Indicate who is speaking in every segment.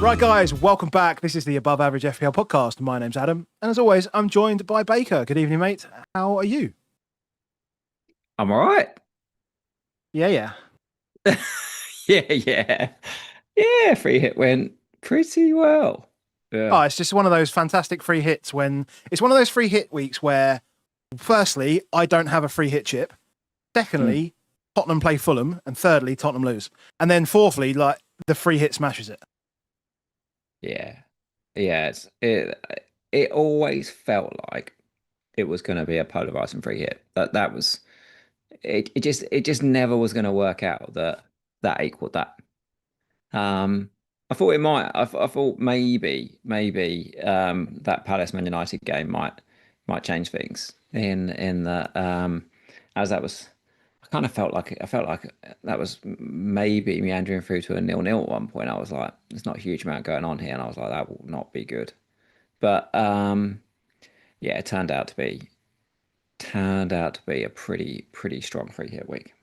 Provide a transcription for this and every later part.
Speaker 1: Right, guys, welcome back. This is the Above Average FPL podcast. My name's Adam, and as always, I'm joined by Baker. Good evening, mate. How are you?
Speaker 2: I'm all right.
Speaker 1: Yeah.
Speaker 2: Yeah. Free hit went pretty well.
Speaker 1: Oh,
Speaker 2: Yeah.
Speaker 1: it's just one of those fantastic free hits when it's one of those free hit weeks where, firstly, I don't have a free hit chip. Secondly, Tottenham play Fulham, and thirdly, Tottenham lose. And then fourthly, like the free hit smashes it.
Speaker 2: Yeah. Yeah. It always felt like it was going to be a polarizing free hit. That was it. It just never was going to work out that equaled that. I thought it might. I thought maybe that Palace Man United game might change things in that as that was. I felt like that was maybe meandering through to a 0-0 at one point. I was like, there's not a huge amount going on here, and I was like, that will not be good. But yeah, it turned out to be a pretty strong free hit week.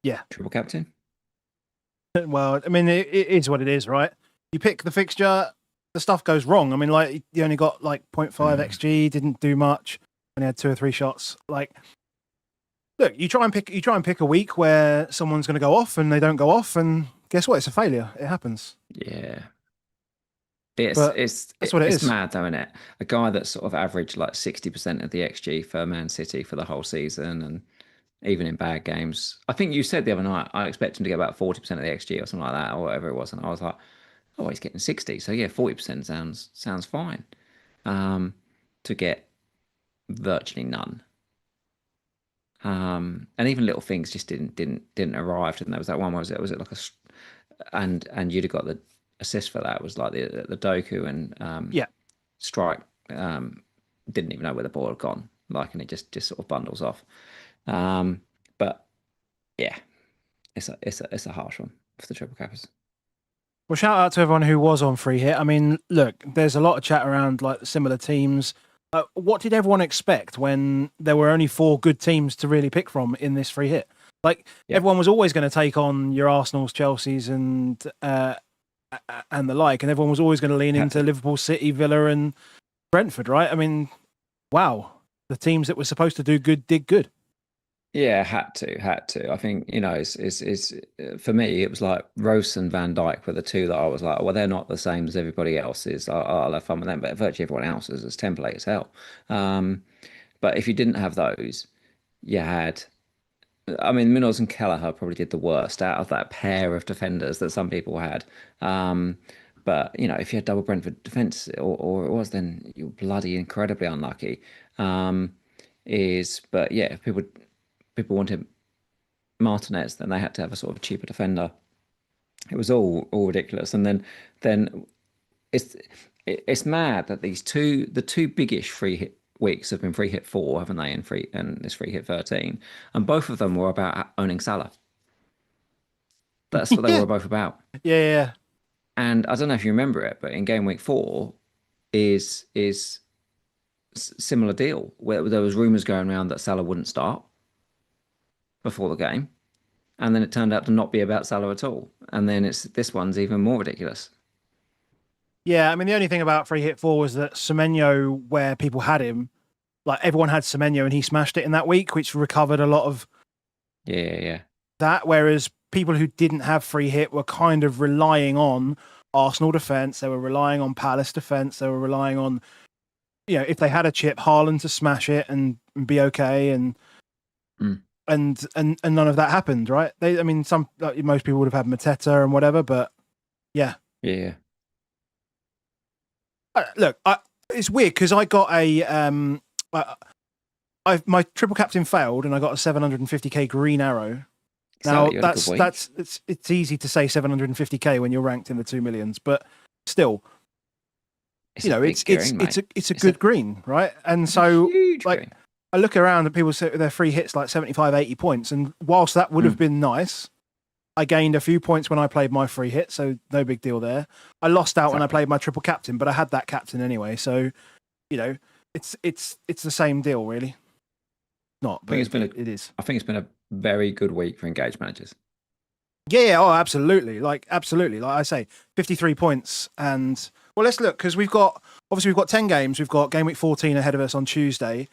Speaker 1: Yeah.
Speaker 2: Triple captain.
Speaker 1: Well, I mean, it is what it is, right? You pick the fixture, the stuff goes wrong. I mean, like, you only got like 0.5 XG, didn't do much, only had 2 or 3 shots. Like, look, you try and pick a week where someone's going to go off and they don't go off, and guess what? It's a failure. It happens.
Speaker 2: Yeah.
Speaker 1: But that's what it
Speaker 2: It's
Speaker 1: is.
Speaker 2: mad though, isn't it? A guy that sort of averaged like 60% of the XG for Man City for the whole season, and even in bad games. I think you said the other night I expect him to get about 40% of the XG or something like that, or whatever it was, and I was like, oh, he's getting 60, so yeah, 40% sounds fine. To get virtually none. And even little things just didn't arrive. And there was that one, was it like and you'd have got the assist for that. It was like the Doku and
Speaker 1: Yeah.
Speaker 2: strike didn't even know where the ball had gone, like, and it just sort of bundles off. But yeah, it's a harsh one for the triple cappers.
Speaker 1: Well, shout out to everyone who was on free hit. I mean, look, there's a lot of chat around like similar teams. What did everyone expect when there were only 4 good teams to really pick from in this free hit? Like,
Speaker 2: Yeah.
Speaker 1: everyone was always going to take on your Arsenals, Chelseas, and the like, and everyone was always going to lean into Liverpool, City, Villa, and Brentford, right? I mean, wow, the teams that were supposed to do good did good.
Speaker 2: Yeah, had to. I think, it's for me, it was like Rose and Van Dijk were the two that I was like, well, they're not the same as everybody else's. I'll have fun with them, but virtually everyone else's is template as hell. But if you didn't have those, you had, I mean, Minos and Kelleher probably did the worst out of that pair of defenders that some people had. But if you had double Brentford defence, or it was, then you're bloody incredibly unlucky. But yeah, if people wanted Martinez, then they had to have a sort of cheaper defender. It was all ridiculous. And then it's mad that the two biggish free hit weeks have been free hit 4, haven't they? And this free hit 13, and both of them were about owning Salah. That's what they
Speaker 1: Yeah.
Speaker 2: were both about.
Speaker 1: Yeah.
Speaker 2: And I don't know if you remember it, but in game week 4 is similar deal where there was rumours going around that Salah wouldn't start before the game, and then it turned out to not be about Salah at all. And then this one's even more ridiculous.
Speaker 1: Yeah, I mean, the only thing about free hit 4 was that Semenyo, where people had him, like everyone had Semenyo and he smashed it in that week, which recovered a lot of
Speaker 2: Yeah.
Speaker 1: that. Whereas people who didn't have free hit were kind of relying on Arsenal defence. They were relying on Palace defence. They were relying on, if they had a chip, Haaland to smash it and be okay. And none of that happened, right? Most people would have had Mateta and whatever, but yeah.
Speaker 2: Yeah.
Speaker 1: Look, it's weird because I got my triple captain failed and I got a 750k green arrow. Now it's easy to say 750k when you're ranked in the 2 millions, but still, it's a good green, right? And so, like, green. I look around and people say their free hits like 75, 80 points, and whilst that would have been nice, I gained a few points when I played my free hit, so no big deal there. I lost out when I played my triple captain, but I had that captain anyway, so it's the same deal, really. Not, but it is.
Speaker 2: I think it's been a very good week for engaged managers.
Speaker 1: Yeah, oh, absolutely. Like I say, 53 points. And well, let's look, because we've got 10 games. We've got game week 14 ahead of us on Tuesday.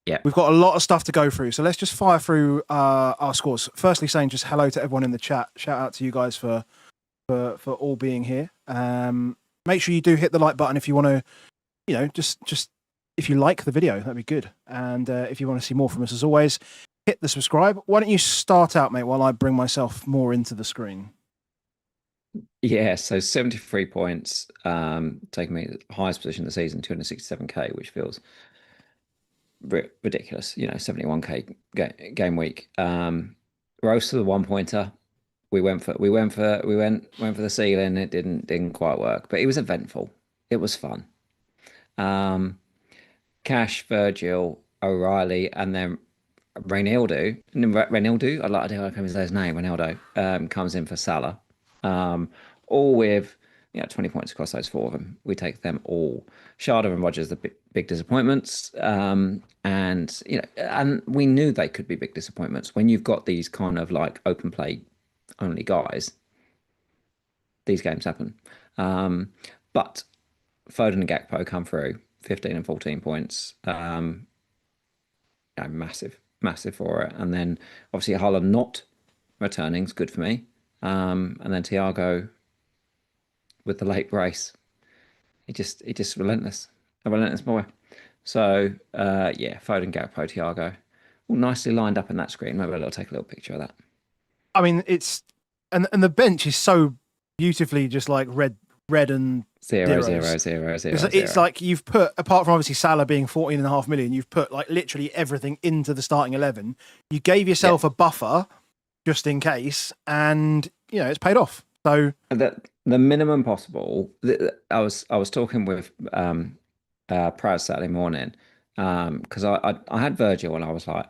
Speaker 2: Yeah.
Speaker 1: We've got a lot of stuff to go through. So let's just fire through our scores. Firstly, saying just hello to everyone in the chat. Shout out to you guys for all being here. Make sure you do hit the like button if you want to, just if you like the video, that'd be good. And if you want to see more from us, as always, hit the subscribe. Why don't you start out, mate, while I bring myself more into the screen?
Speaker 2: Yeah, so 73 points, taking me the highest position of the season, 267k, which feels ridiculous. 71k game week. Rose to the 1-pointer. We went for the ceiling. It didn't quite work, but it was eventful. It was fun. Cash, Virgil, O'Reilly, and then Reynaldo. I'd like to know how to say his name. Reynaldo comes in for Salah. All with 20 points across those four of them. We take them all. Sharda and Rogers, the big disappointments. And we knew they could be big disappointments when you've got these kind of like open play only guys. These games happen. But Foden and Gakpo come through 15 and 14 points. Massive for it. And then obviously Haaland not returning is good for me. And then Thiago with the late brace. He just relentless. A relentless boy. So Foden, Gakpo, Thiago. All nicely lined up in that screen. Maybe I'll take a little picture of that.
Speaker 1: I mean, it's and the bench is so beautifully just like red and
Speaker 2: 0, 0, 0, 0.
Speaker 1: It's like you've put, apart from obviously Salah being 14.5 million, you've put like literally everything into the starting 11. You gave yourself a buffer just in case, and it's paid off. So
Speaker 2: the minimum possible. I was talking with Praz Saturday morning because I had Virgil and I was like,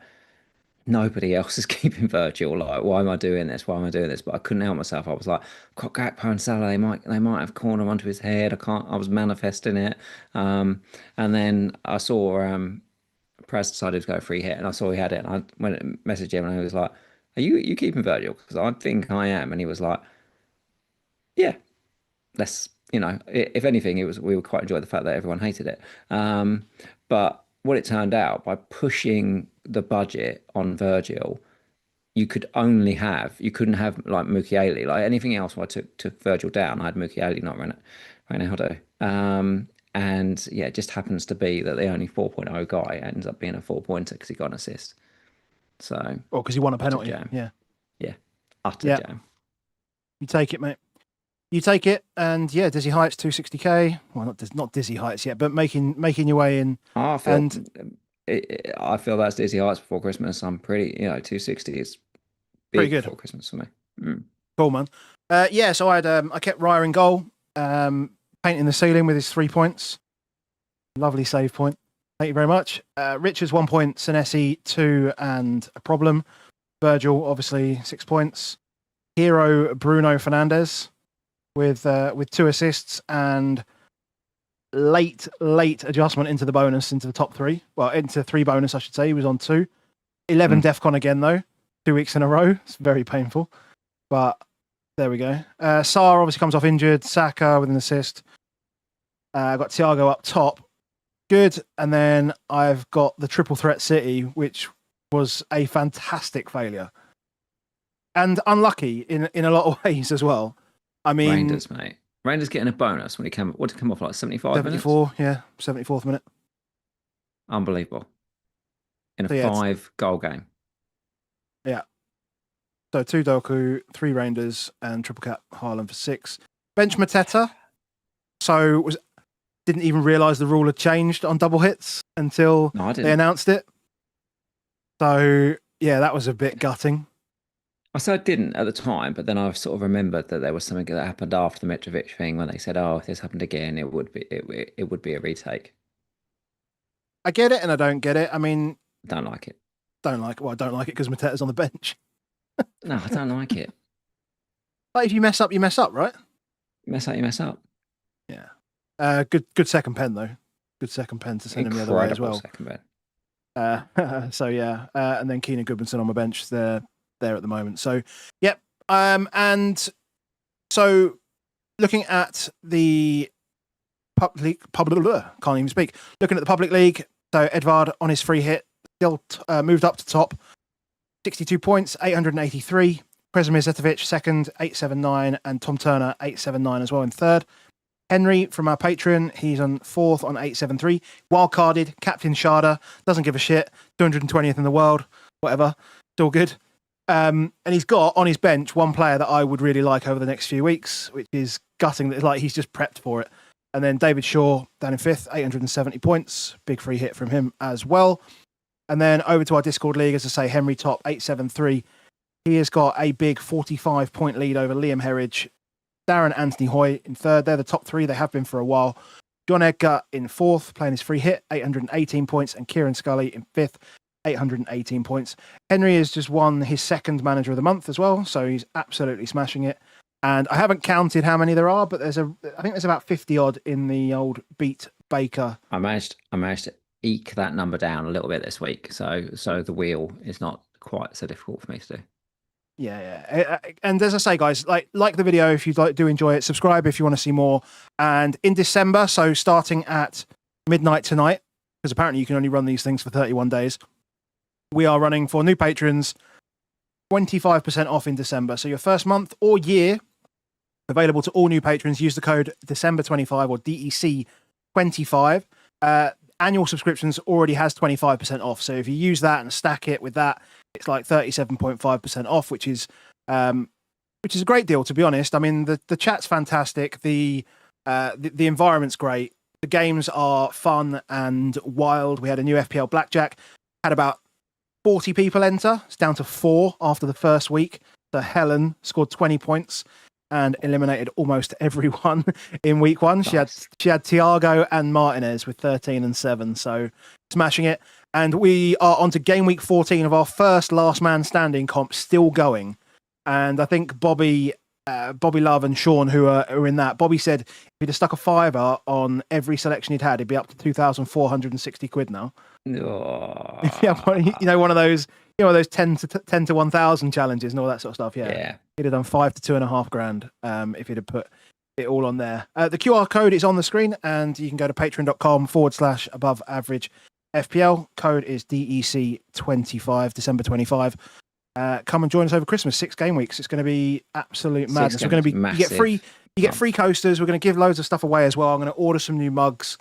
Speaker 2: nobody else is keeping Virgil. Like, why am I doing this? But I couldn't help myself. I was like, got Gakpo and Salah. They might have corner onto his head. I was manifesting it. And then I saw Praz decided to go free hit, and I saw he had it. And I went and messaged him, and I was like, "Are you keeping Virgil? Because I think I am." And he was like, "Yeah, let's." If anything, we would quite enjoy the fact that everyone hated it. But what it turned out, by pushing the budget on Virgil, you couldn't have like Mukiele. Like anything else, I took Virgil down. I had Mukiele, not Ronaldo. And yeah, it just happens to be that the only 4.0 guy ends up being a 4-pointer because he got an assist. So,
Speaker 1: because he won a penalty.
Speaker 2: Jam.
Speaker 1: Yeah.
Speaker 2: Utter jam.
Speaker 1: You take it, mate. You take it, and Dizzy Heights 260k. Well, not Dizzy Heights yet, but making your way in.
Speaker 2: I feel that's Dizzy Heights before Christmas. I'm pretty, 260 is
Speaker 1: pretty good
Speaker 2: before Christmas for me.
Speaker 1: Cool, man. So I kept Raya in goal, painting the ceiling with his 3 points. Lovely save point. Thank you very much. Richards 1 point, Senesi 2, and a problem. Virgil obviously 6 points. Hero Bruno Fernandes with 2 assists and late adjustment into the bonus, into the top 3. Well, into 3 bonus, I should say. He was on 2. 11 DEFCON again, though. 2 weeks in a row. It's very painful. But there we go. Sarr obviously comes off injured. Saka with an assist. I've got Thiago up top. Good. And then I've got the triple threat City, which was a fantastic failure. And unlucky in a lot of ways as well. I mean,
Speaker 2: Rangers, mate. Rangers getting a bonus when he came. What did come off like 75
Speaker 1: 74, minutes? 74th minute.
Speaker 2: Unbelievable. In a 5-goal game.
Speaker 1: Yeah. So 2 Doku, 3 Rangers, and triple cap Haaland for 6. Bench Mateta. So didn't even realise the rule had changed on double hits until they announced it. So that was a bit gutting.
Speaker 2: I said I didn't at the time, but then I sort of remembered that there was something that happened after the Mitrovic thing when they said, "Oh, if this happened again, it would be a retake."
Speaker 1: I get it, and I don't get it. I mean,
Speaker 2: don't like it.
Speaker 1: I don't like it because Mateta's on the bench.
Speaker 2: No, I don't like it.
Speaker 1: Like if you mess up, you mess up, right?
Speaker 2: You mess up.
Speaker 1: Yeah. Good second pen though. Good second pen to send him the other way as well.
Speaker 2: Second pen.
Speaker 1: And then Keenan Goodmanson on my bench there at the moment. So, And so looking at the can't even speak. Looking at the public league, so Edvard on his free hit still moved up to top, 62 points, 883. Kresimir Zetovic second, 879, and Tom Turner 879 as well in third. Henry from our Patreon, he's on fourth on 873. Wildcarded, Captain Sharda, doesn't give a shit, 220th in the world, whatever, it's all good. And he's got on his bench one player that I would really like over the next few weeks, which is gutting that like he's just prepped for it. And then David Shaw down in fifth, 870 points, big free hit from him as well. And then over to our Discord league, as I say, Henry top 873. He has got a big 45-point lead over Liam Herridge, Darren Anthony Hoy in third. They're the top three. They have been for a while. John Edgar in fourth, playing his free hit, 818 points. And Kieran Scully in fifth, 818 points. Henry has just won his second manager of the month as well. So he's absolutely smashing it. And I haven't counted how many there are, but I think there's about 50 odd in the old Beat Baker.
Speaker 2: I managed to eke that number down a little bit this week. So the wheel is not quite so difficult for me to do.
Speaker 1: Yeah. And as I say, guys, like the video if you do enjoy it. Subscribe if you want to see more. And in December, so starting at midnight tonight, because apparently you can only run these things for 31 days, we are running for new patrons 25% off in December. So your first month or year, available to all new patrons. Use the code December25 or DEC25. Annual subscriptions already has 25% off. So if you use that and stack it with that, it's like 37.5% off, which is a great deal, to be honest. I mean, the chat's fantastic. The environment's great. The games are fun and wild. We had a new FPL Blackjack. Had about 40 people enter. It's down to 4 after the first week. So Helen scored 20 points and eliminated almost everyone in week one. Nice. She had Thiago and Martinez with 13 and 7, so smashing it. And we are on to game week 14 of our first last man standing comp, still going. And I think Bobby Love and Sean, who are in that, Bobby said if he'd have stuck a fiver on every selection he'd had, he'd be up to 2,460 quid now.
Speaker 2: Oh.
Speaker 1: Yeah, one of those 10 to 1,000 challenges and all that sort of stuff. Yeah. He'd have done 5 to 2.5 grand if he'd have put it all on there. The QR code is on the screen, and you can go to patreon.com/above average FPL. Code is DEC25, December 25. Come and join us over Christmas. 6 game weeks. It's going to be absolute madness. We're going to be massive. You get free coasters. We're going to give loads of stuff away as well. I'm going to order some new mugs.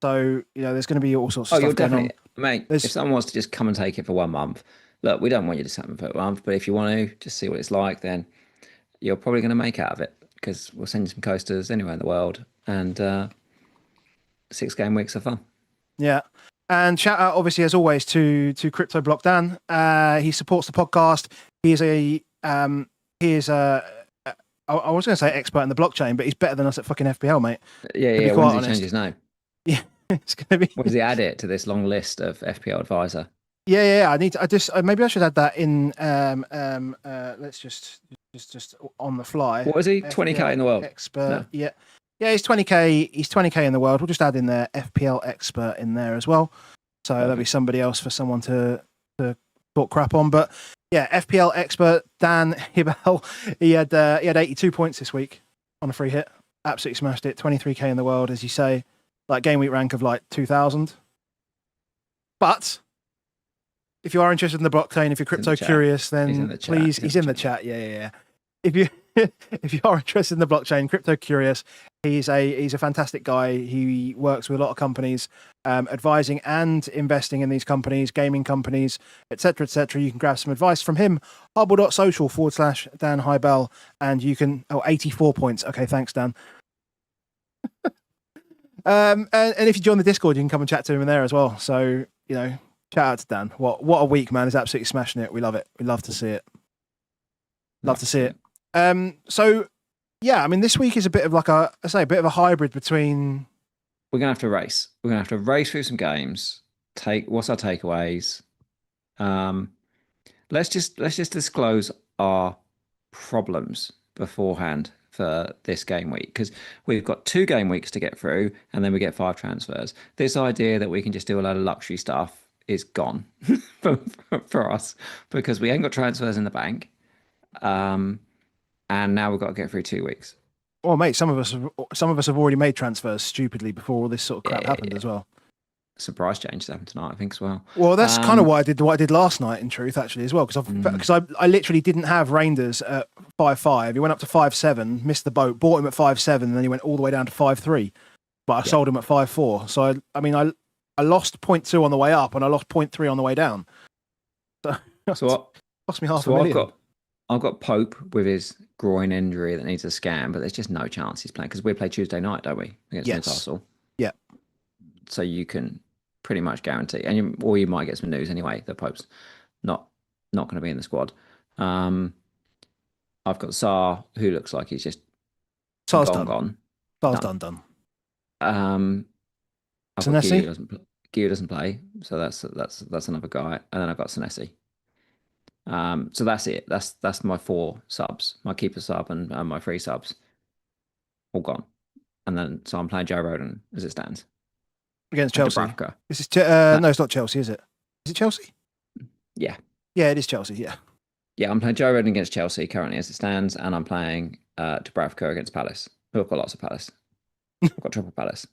Speaker 1: So there's going to be all sorts of stuff going on.
Speaker 2: Mate, if someone wants to just come and take it for 1 month, look, we don't want you to set them for 1 month, but if you want to just see what it's like, then you're probably going to make out of it, because we'll send you some coasters anywhere in the world, and 6 game weeks of fun.
Speaker 1: Yeah. And shout out, obviously, as always, to Crypto Block Dan. He supports the podcast. He is I was going to say expert in the blockchain, but he's better than us at fucking FPL, mate.
Speaker 2: Yeah. When does he change his name?
Speaker 1: Yeah, it's going to be.
Speaker 2: When does he add it to this long list of FPL advisor?
Speaker 1: Yeah. Maybe I should add that in. Let's just on the fly.
Speaker 2: What is he? 20k in the world.
Speaker 1: Expert. No. Yeah, he's 20k. He's 20k in the world. We'll just add in there FPL expert in there as well. So there'll be somebody else for someone to talk crap on. But yeah, FPL expert Dan Hibel. He had 82 points this week on a free hit. Absolutely smashed it. 23k in the world, as you say. Like game week rank of like 2,000. But if you are interested in the blockchain, if you're crypto curious, then please, he's in the chat. Yeah. If you are interested in the blockchain, crypto curious, he's a fantastic guy. He works with a lot of companies, advising and investing in these companies, gaming companies, etc. You can grab some advice from him. Hubble.social/Dan Hybel, and you can 84 points. Okay, thanks, Dan. And if you join the Discord, you can come and chat to him in there as well. So, shout out to Dan. What a week, man. He's absolutely smashing it. We love it. We love to see it. So yeah, I mean, this week is a bit of like a bit of a hybrid between.
Speaker 2: We're gonna have to race. We're gonna have to race through some games. What's our takeaways? Let's just disclose our problems beforehand for this game week, because we've got 2 game weeks to get through, and then we get 5 transfers. This idea that we can just do a load of luxury stuff is gone for us, because we ain't got transfers in the bank. and now we've got to get through 2 weeks.
Speaker 1: Oh, mate, some of us have already made transfers stupidly before all this sort of crap happened as well.
Speaker 2: Surprise changes happened tonight, I think, as well.
Speaker 1: Well, that's kind of what I did last night, in truth, actually, as well, because I literally didn't have Reinders at 5-5. He went up to 5-7, missed the boat, bought him at 5-7, and then he went all the way down to 5-3. But I sold him at 5-4. So I lost 0.2 on the way up, and I lost 0.3 on the way down. So what? Cost me half a million.
Speaker 2: I've got Pope with his groin injury that needs a scan, but there's just no chance he's playing because we play Tuesday night, don't we, against Newcastle?
Speaker 1: Yeah.
Speaker 2: So you can pretty much guarantee, or you might get some news anyway that Pope's not going to be in the squad. I've got Sarr, who looks like he's just
Speaker 1: Sarr's
Speaker 2: gone.
Speaker 1: Sarr's done.
Speaker 2: Senesi? Gio doesn't play, so that's another guy, and then I've got Senesi. So that's it. That's my 4 subs, my keeper sub and my 3 subs, all gone. And then so I'm playing Joe Rodon as it stands
Speaker 1: against Chelsea. This is no, it's not Chelsea, is it? Is it Chelsea?
Speaker 2: Yeah,
Speaker 1: it is Chelsea. Yeah,
Speaker 2: I'm playing Joe Rodon against Chelsea currently as it stands, and I'm playing Dubravka against Palace. Who have got lots of Palace. I've got triple Palace.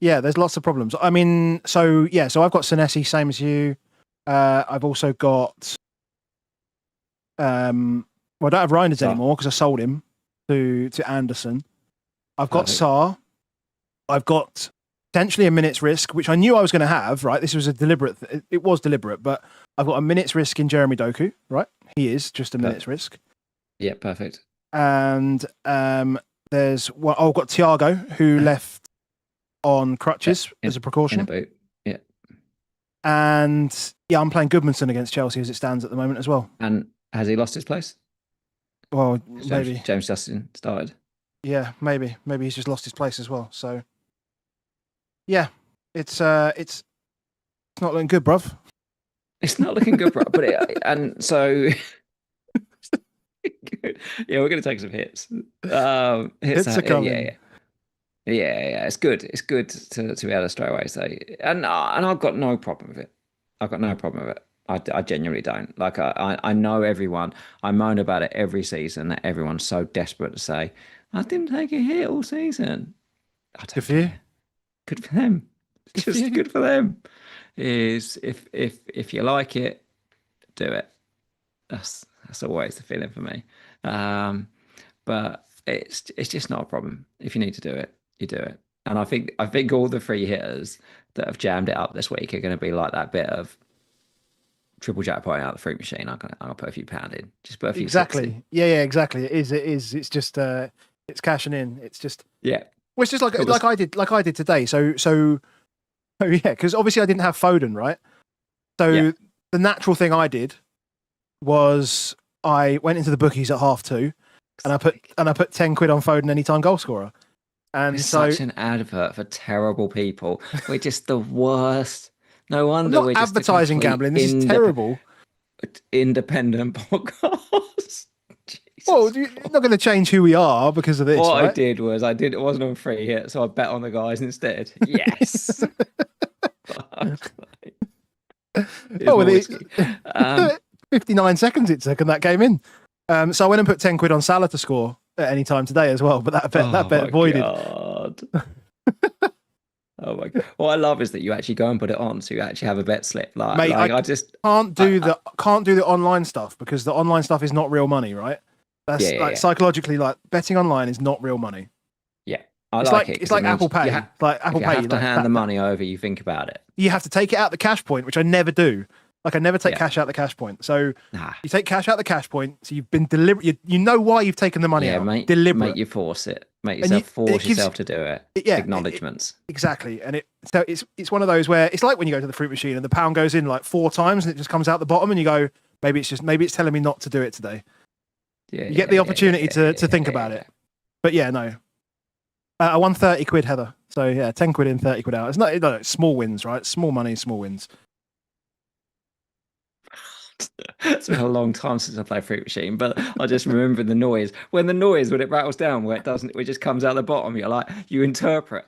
Speaker 1: Yeah, there's lots of problems. I mean, so I've got Senesi, same as you. I've also got I don't have Reinders anymore because I sold him to Anderson. I've got Sarr. I've got potentially a minute's risk, which I knew I was going to have, right? This was it was deliberate, but I've got a minute's risk in Jeremy Doku, right? He is just a minute's risk.
Speaker 2: Yeah, perfect.
Speaker 1: And I've got Thiago, who left on crutches as a precaution.
Speaker 2: In a boot. Yeah.
Speaker 1: And I'm playing Goodmanson against Chelsea as it stands at the moment as well.
Speaker 2: And has he lost his place?
Speaker 1: Well, maybe.
Speaker 2: James Justin started.
Speaker 1: Yeah, maybe. Maybe he's just lost his place as well. So, yeah, it's not looking good, bruv.
Speaker 2: It's not looking good, bruv. And so, yeah, we're going to take some hits.
Speaker 1: Hits are coming.
Speaker 2: Yeah, it's good. It's good to be able to straight away say, and I've got no problem with it. I genuinely don't. Like I know everyone. I moan about it every season that everyone's so desperate to say, I didn't take a hit all season.
Speaker 1: Good for you.
Speaker 2: Good for them. Good for them. Is if you like it, do it. That's always the feeling for me. But it's just not a problem. If you need to do it, you do it. And I think all the free hitters that have jammed it up this week are going to be like that bit of triple jackpot out of the fruit machine. I'm gonna put a few pound in. Just put a few.
Speaker 1: Exactly. Yeah, exactly. It is. It's just it's cashing in. It's just
Speaker 2: Well,
Speaker 1: it's just like I did today. So yeah, because obviously I didn't have Foden, right? So the natural thing I did was I went into the bookies at 2:30, and I put 10 quid on Foden anytime goal scorer. And
Speaker 2: it's such an advert for terrible people. We're just the worst. No wonder we're just
Speaker 1: advertising gambling. This is terrible.
Speaker 2: Independent podcast.
Speaker 1: Well, you're not going to change who we are because of this.
Speaker 2: What
Speaker 1: right?
Speaker 2: it wasn't on free hit, so I bet on the guys instead. Yes.
Speaker 1: 59 seconds it took, and that came in. So I went and put 10 quid on Salah to score at any time today as well, but that bet avoided.
Speaker 2: God. Oh my God! What I love is that you actually go and put it on, so you actually have a bet slip.
Speaker 1: Mate, I just can't do the online stuff because the online stuff is not real money, right? That's psychologically, like betting online is not real money.
Speaker 2: Yeah,
Speaker 1: it's like Apple Pay.
Speaker 2: You have to hand the money over. You think about it.
Speaker 1: You have to take it out the cash point, which I never do. Like I never take cash out the cash point. So you take cash out the cash point. So you've been deliberate. You know why you've taken the money out.
Speaker 2: Mate,
Speaker 1: deliberate.
Speaker 2: Mate, you force it. Make yourself force yourself to do it. Acknowledgements.
Speaker 1: Exactly. And it's one of those where it's like when you go to the fruit machine and the pound goes in like 4 times and it just comes out the bottom and you go, maybe it's telling me not to do it today. Yeah. You get the opportunity to think about it. But yeah, no. I won 30 quid, Heather. So yeah, 10 quid in, 30 quid out. It's not small wins, right? Small money, small wins.
Speaker 2: It's been a long time since I played Fruit Machine, but I just remember the noise. When it rattles down, where it just comes out the bottom, you interpret.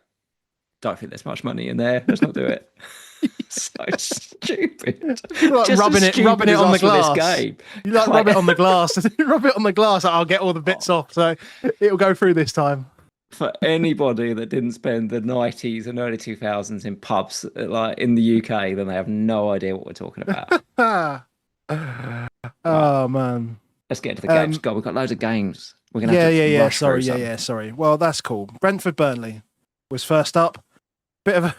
Speaker 2: Don't think there's much money in there. Let's not do it. So stupid.
Speaker 1: Like rubbing it on the glass.
Speaker 2: Game.
Speaker 1: You like rub it on the glass. Rub it on the glass. I'll get all the bits off, so it'll go through this time.
Speaker 2: For anybody that didn't spend the 90s and early 2000s in pubs like in the UK, then they have no idea what we're talking about.
Speaker 1: Oh man.
Speaker 2: Let's get into the games. God, we've got loads of games. We're gonna have to
Speaker 1: Sorry. Well, that's cool. Brentford Burnley was first up. Bit of a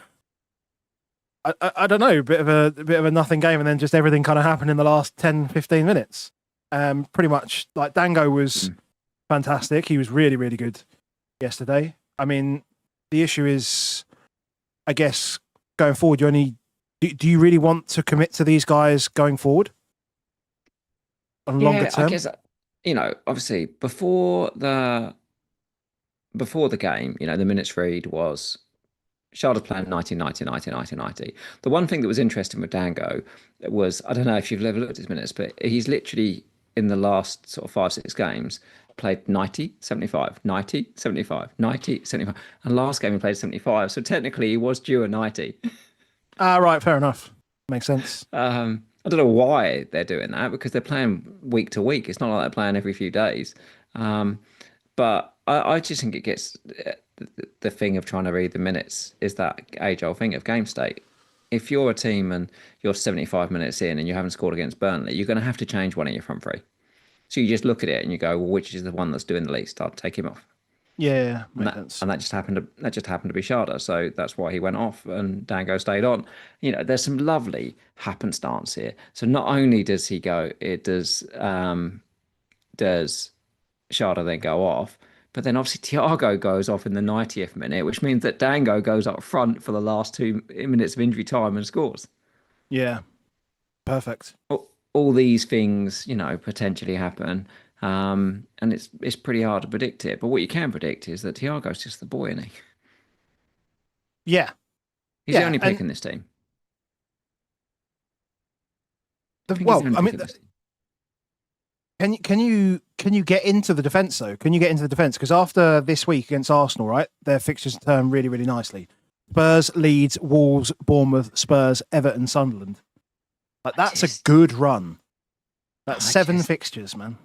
Speaker 1: I don't know, bit of a nothing game, and then just everything kind of happened in the last 10, 15 minutes. Pretty much like Dango was fantastic. He was really, really good yesterday. I mean, the issue is, I guess, going forward, do you really want to commit to these guys going forward on longer term?
Speaker 2: I guess, obviously before the game, the minutes read was Sharda's playing 90. The one thing that was interesting with Dango was, I don't know if you've ever looked at his minutes, but he's literally in the last sort of 5-6 games played 90, 75, 90, 75, 90, 75. And last game he played 75. So technically he was due a 90.
Speaker 1: Right, fair enough. Makes sense.
Speaker 2: I don't know why they're doing that, because they're playing week to week. It's not like they're playing every few days. But I just think it gets the thing of trying to read the minutes is that age-old thing of game state. If you're a team and you're 75 minutes in and you haven't scored against Burnley, you're going to have to change one of your front three. So you just look at it and you go, well, which is the one that's doing the least? I'll take him off.
Speaker 1: Yeah,
Speaker 2: and that just happened to be Sharda, so that's why he went off and Dango stayed on. There's some lovely happenstance here. So not only does he go, does Sharda then go off, but then obviously Thiago goes off in the 90th minute, which means that Dango goes up front for the last 2 minutes of injury time and scores.
Speaker 1: Yeah, perfect.
Speaker 2: All these things, potentially happen. And it's pretty hard to predict it. But what you can predict is that Thiago's just the boy, isn't he?
Speaker 1: Yeah.
Speaker 2: He's the only pick in this team.
Speaker 1: Can you get into the defence though? Can you get into the defence? Because after this week against Arsenal, right, their fixtures turn really, really nicely. Spurs, Leeds, Wolves, Bournemouth, Spurs, Everton, Sunderland. That's a good run. That's 7 fixtures, man.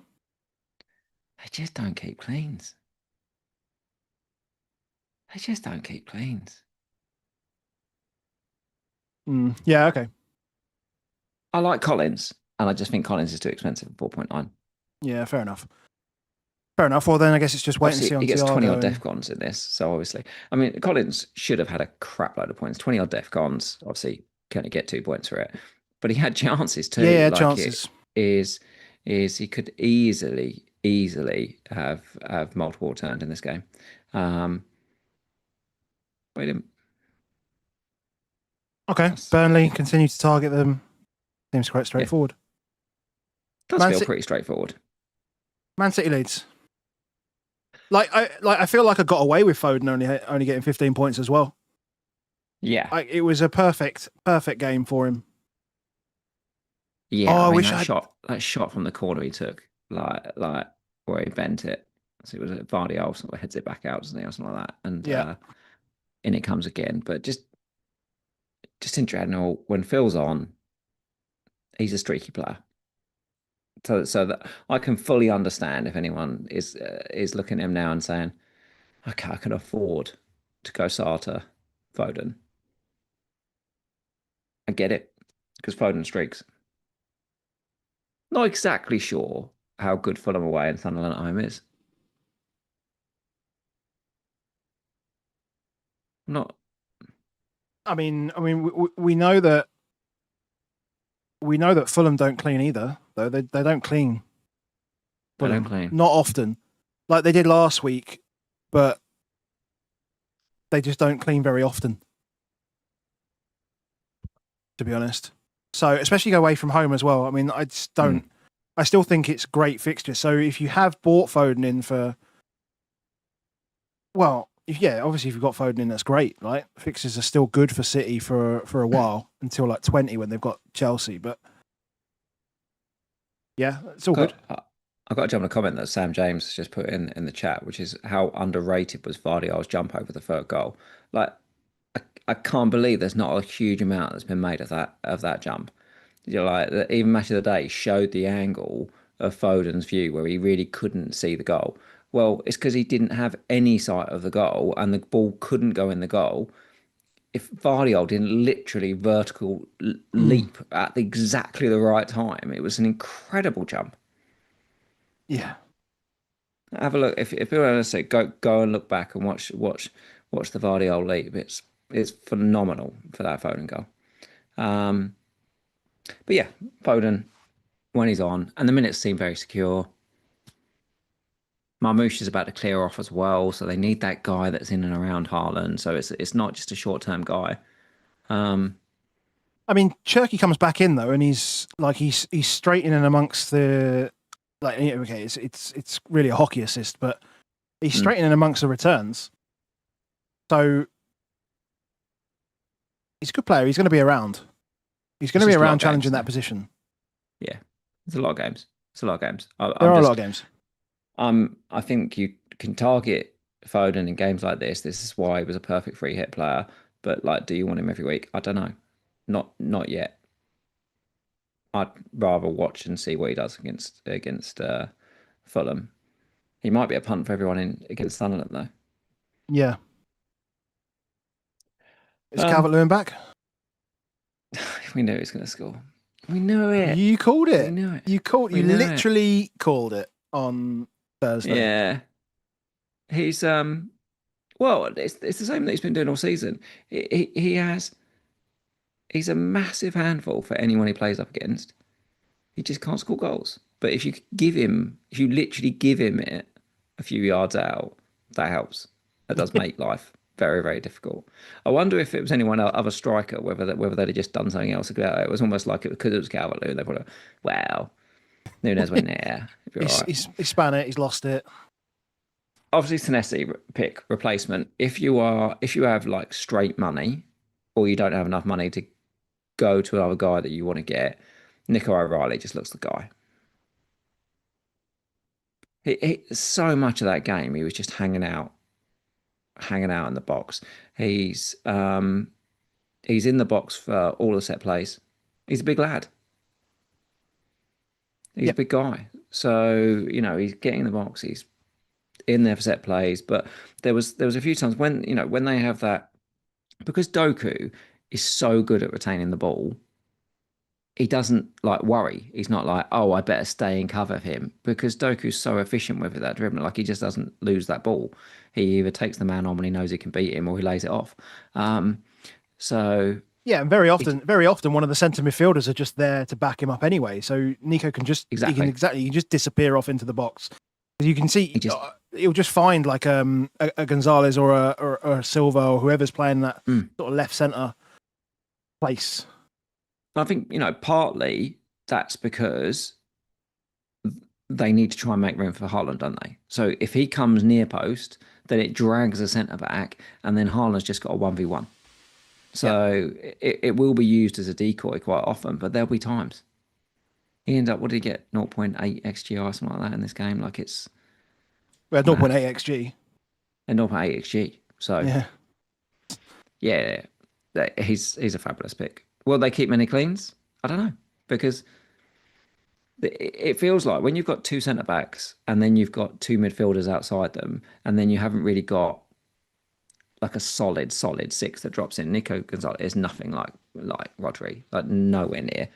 Speaker 2: They just don't keep cleans.
Speaker 1: Yeah, okay.
Speaker 2: I like Collins, and I just think Collins is too expensive at 4.9.
Speaker 1: Yeah, fair enough. Well, then I guess it's just wait and see on Thiago.
Speaker 2: He gets 20-odd DEFCONs in this, so obviously. I mean, Collins should have had a crap load of points. 20-odd DEFCONs, obviously, can only get 2 points for it. But he had chances too.
Speaker 1: Yeah, chances.
Speaker 2: Is he could easily have multiple turned in this game. But he didn't.
Speaker 1: Okay, Burnley continue to target them. Seems quite straightforward.
Speaker 2: Does feel pretty straightforward.
Speaker 1: Man City Leeds. I feel like I got away with Foden only getting 15 points as well.
Speaker 2: Yeah,
Speaker 1: it was a perfect game for him.
Speaker 2: Yeah, I mean, that shot from the corner he took, like where he bent it. So it was Vardy also heads it back out, doesn't he, or something like that? And in it comes again. But just in general, when Phil's on, he's a streaky player. So that I can fully understand if anyone is looking at him now and saying, okay, I can afford to go Sata, Foden. I get it, because Foden streaks. Not exactly sure how good Fulham away and Sunderland at home is. Not.
Speaker 1: I mean, we know that Fulham don't clean either, though. They don't clean.
Speaker 2: They don't clean.
Speaker 1: Not often, like they did last week, but they just don't clean very often, to be honest. So, especially go away from home as well. I mean, I just don't. I still think it's great fixture. So, if you have bought Foden in for, obviously if you've got Foden in, that's great, right? Fixtures are still good for City for a while until like 20 when they've got Chelsea. But yeah, it's all good.
Speaker 2: I've got to jump on a comment that Sam James has just put in the chat, which is how underrated was Vardy's jump over the third goal. Like, I can't believe there's not a huge amount that's been made of that jump. You're like, even Match of the Day showed the angle of Foden's view where he really couldn't see the goal. Well, it's because he didn't have any sight of the goal and the ball couldn't go in the goal. If Vardy didn't literally vertical leap at exactly the right time, it was an incredible jump.
Speaker 1: Yeah.
Speaker 2: Have a look. If people want to say go and look back and watch the Vardy leap. It's phenomenal for that Foden goal. But yeah, Foden when he's on, and the minutes seem very secure. Marmoush is about to clear off as well, so they need that guy that's in and around Haaland. So it's not just a short-term guy.
Speaker 1: I mean, Cherky comes back in though, and he's straight in and amongst the okay, it's really a hockey assist, but he's straight in and amongst the returns. So he's a good player. He's going to be around. He's going to be around challenging that position.
Speaker 2: Yeah, it's a lot of games. It's a lot of games.
Speaker 1: There are a lot of games.
Speaker 2: I think you can target Foden in games like this. This is why he was a perfect free hit player. But like, do you want him every week? I don't know. Not yet. I'd rather watch and see what he does against Fulham. He might be a punt for everyone against Sunderland though.
Speaker 1: Yeah. Is Calvert-Lewin back?
Speaker 2: We knew he was going to score. We knew it.
Speaker 1: You called it.
Speaker 2: We knew it.
Speaker 1: You literally called it on Thursday.
Speaker 2: Yeah. He's well, it's the same that he's been doing all season. He's a massive handful for anyone he plays up against. He just can't score goals. But if you literally give him it a few yards out, that helps. That does make life very, very difficult. I wonder if it was anyone other striker, whether they'd have just done something else. It was almost like because it was Calvert-Lewin. They thought, well, Nunes went there.
Speaker 1: He's spun it. He's lost it.
Speaker 2: Obviously, Senesi pick replacement. If you have like straight money, or you don't have enough money to go to another guy that you want to get, Nico O'Reilly just looks the guy. So much of that game, he was just hanging out in the box. He's in the box for all the set plays. He's a big lad. He's a big guy. So, he's getting in the box. He's in there for set plays. But there was a few times when they have that, because Doku is so good at retaining the ball, he doesn't worry. He's not like, oh, I better stay in cover of him, because Doku's so efficient with that dribbling. Like, he just doesn't lose that ball. He either takes the man on when he knows he can beat him, or he lays it off. So
Speaker 1: yeah, and very often one of the centre midfielders are just there to back him up anyway. So Nico can just disappear off into the box. You can see he'll just find like a Gonzalez or a Silva or whoever's playing that sort of left centre place.
Speaker 2: I think, partly that's because they need to try and make room for Haaland, don't they? So if he comes near post, then it drags a centre back, and then Haaland's just got a 1v1. So it will be used as a decoy quite often, but there'll be times. He ends up, what did he get? 0.8 XG or something like that in this game? Like, it's...
Speaker 1: We had 0.8 XG.
Speaker 2: And 0.8 XG. So, yeah, he's a fabulous pick. Will they keep many cleans? I don't know, because it feels like when you've got two centre backs and then you've got two midfielders outside them, and then you haven't really got like a solid six that drops in. Nico Gonzalez is nothing like Rodri, like nowhere near.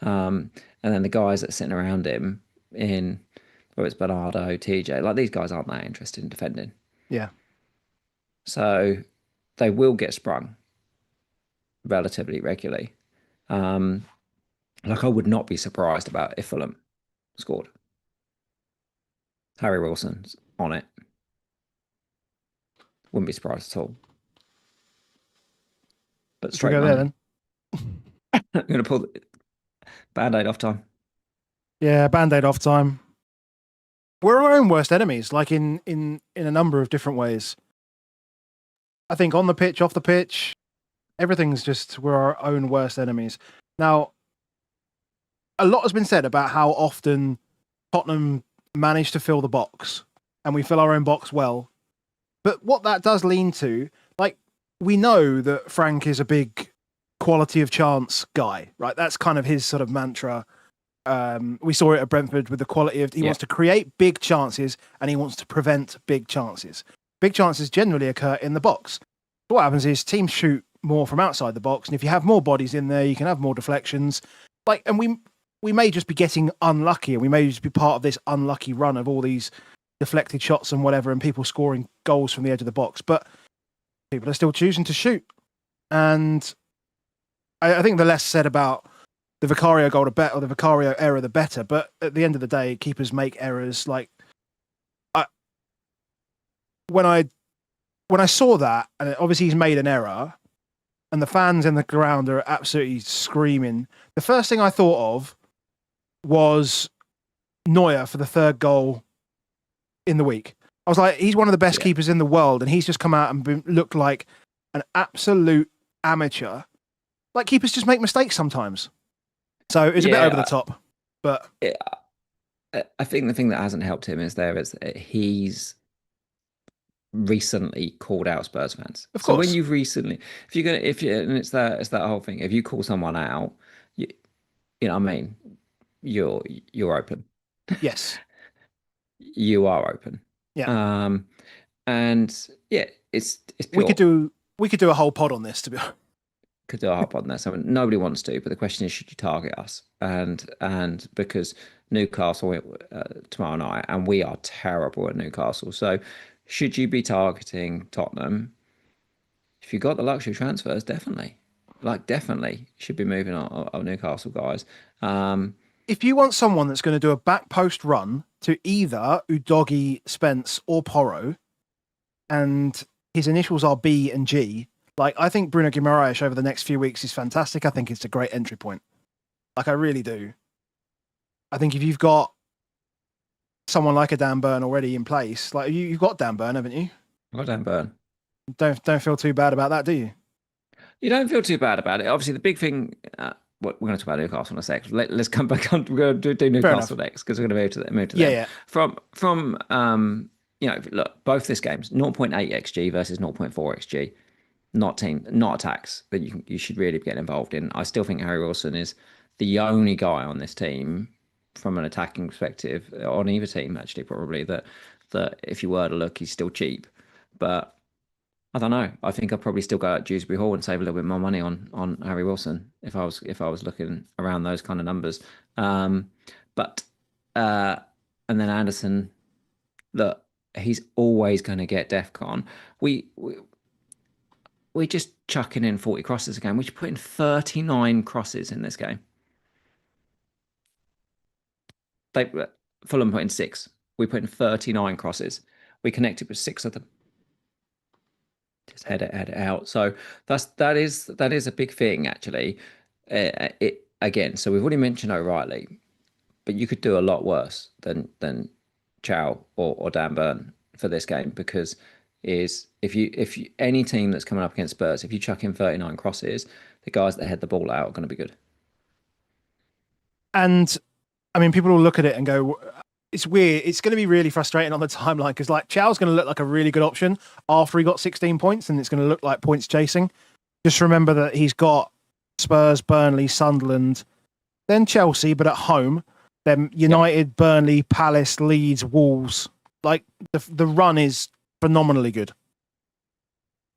Speaker 2: And then the guys that are sitting around him in, whether it's Bernardo, TJ, like these guys aren't that interested in defending.
Speaker 1: Yeah.
Speaker 2: So they will get sprung relatively regularly. Like, I would not be surprised about if Fulham scored. Harry Wilson's on it. Wouldn't be surprised at all. But straight
Speaker 1: there then.
Speaker 2: I'm going to pull the Band-Aid off time.
Speaker 1: Yeah, Band-Aid off time. We're our own worst enemies, like in a number of different ways. I think on the pitch, off the pitch, everything's just, we're our own worst enemies. Now, a lot has been said about how often Tottenham manage to fill the box, and we fill our own box well. But what that does lean to, like, we know that Frank is a big quality of chance guy, right? That's kind of his sort of mantra. We saw it at Brentford with the quality of, he wants to create big chances and he wants to prevent big chances. Big chances generally occur in the box. What happens is teams shoot more from outside the box, and if you have more bodies in there, you can have more deflections. And we may just be getting unlucky, and we may just be part of this unlucky run of all these deflected shots and whatever, and people scoring goals from the edge of the box. But people are still choosing to shoot, and I think the less said about the Vicario goal, or the Vicario error, the better. But at the end of the day, keepers make errors. When I saw that, and obviously he's made an error, and the fans in the ground are absolutely screaming, the first thing I thought of was Neuer for the third goal in the week. I was like, he's one of the best keepers in the world, and he's just come out and looked like an absolute amateur. Like, keepers just make mistakes sometimes. So it's a bit over the top. But
Speaker 2: I think the thing that hasn't helped him is he's recently called out Spurs fans.
Speaker 1: Of course.
Speaker 2: So when you've recently, and it's that whole thing. If you call someone out, you know what I mean, you're open.
Speaker 1: Yes.
Speaker 2: You are open.
Speaker 1: Yeah.
Speaker 2: And yeah, it's pure.
Speaker 1: We could do a whole pod on this, to be honest.
Speaker 2: Could do a hop on this. I mean, nobody wants to, but the question is, should you target us? And because Newcastle tomorrow night, and we are terrible at Newcastle, so should you be targeting Tottenham? If you got the luxury transfers, definitely should be moving on Newcastle guys.
Speaker 1: If you want someone that's going to do a back post run to either Udogie, Spence, or Porro, and his initials are B and G. I think Bruno Guimaraes over the next few weeks is fantastic. I think it's a great entry point. I really do. I think if you've got someone like a Dan Burn already in place, you've got Dan Burn, haven't you?
Speaker 2: I've got Dan Burn.
Speaker 1: Don't feel too bad about that, do you?
Speaker 2: You don't feel too bad about it. Obviously, the big thing, we're going to talk about Newcastle in a sec. Let's come back on. We're going to do Newcastle next because we're going to move to them.
Speaker 1: Yeah.
Speaker 2: From look, both this games 0.8 xg versus 0.4 xg. Not attacks that you should really be getting involved in. I still think Harry Wilson is the only guy on this team from an attacking perspective, on either team actually, probably that if you were to look, he's still cheap. But I don't know. I think I'd probably still go at Dewsbury Hall and save a little bit more money on Harry Wilson if I was looking around those kind of numbers. And then Anderson, look, he's always going to get DEFCON. We're just chucking in 40 crosses again. We should put in 39 crosses in this game. Fulham put in 6. We put in 39 crosses. We connected with 6 of them. Just head it out. So that is a big thing actually. Again. So we've already mentioned O'Reilly, but you could do a lot worse than Chow or Dan Burn for this game, because if you any team that's coming up against Spurs, if you chuck in 39 crosses, the guys that head the ball out are going to be good.
Speaker 1: And I mean, people will look at it and go, it's weird. It's going to be really frustrating on the timeline because Chow's going to look like a really good option after he got 16 points, and it's going to look like points chasing. Just remember that he's got Spurs, Burnley, Sunderland, then Chelsea, but at home, then United, Burnley, Palace, Leeds, Wolves. The run is phenomenally good.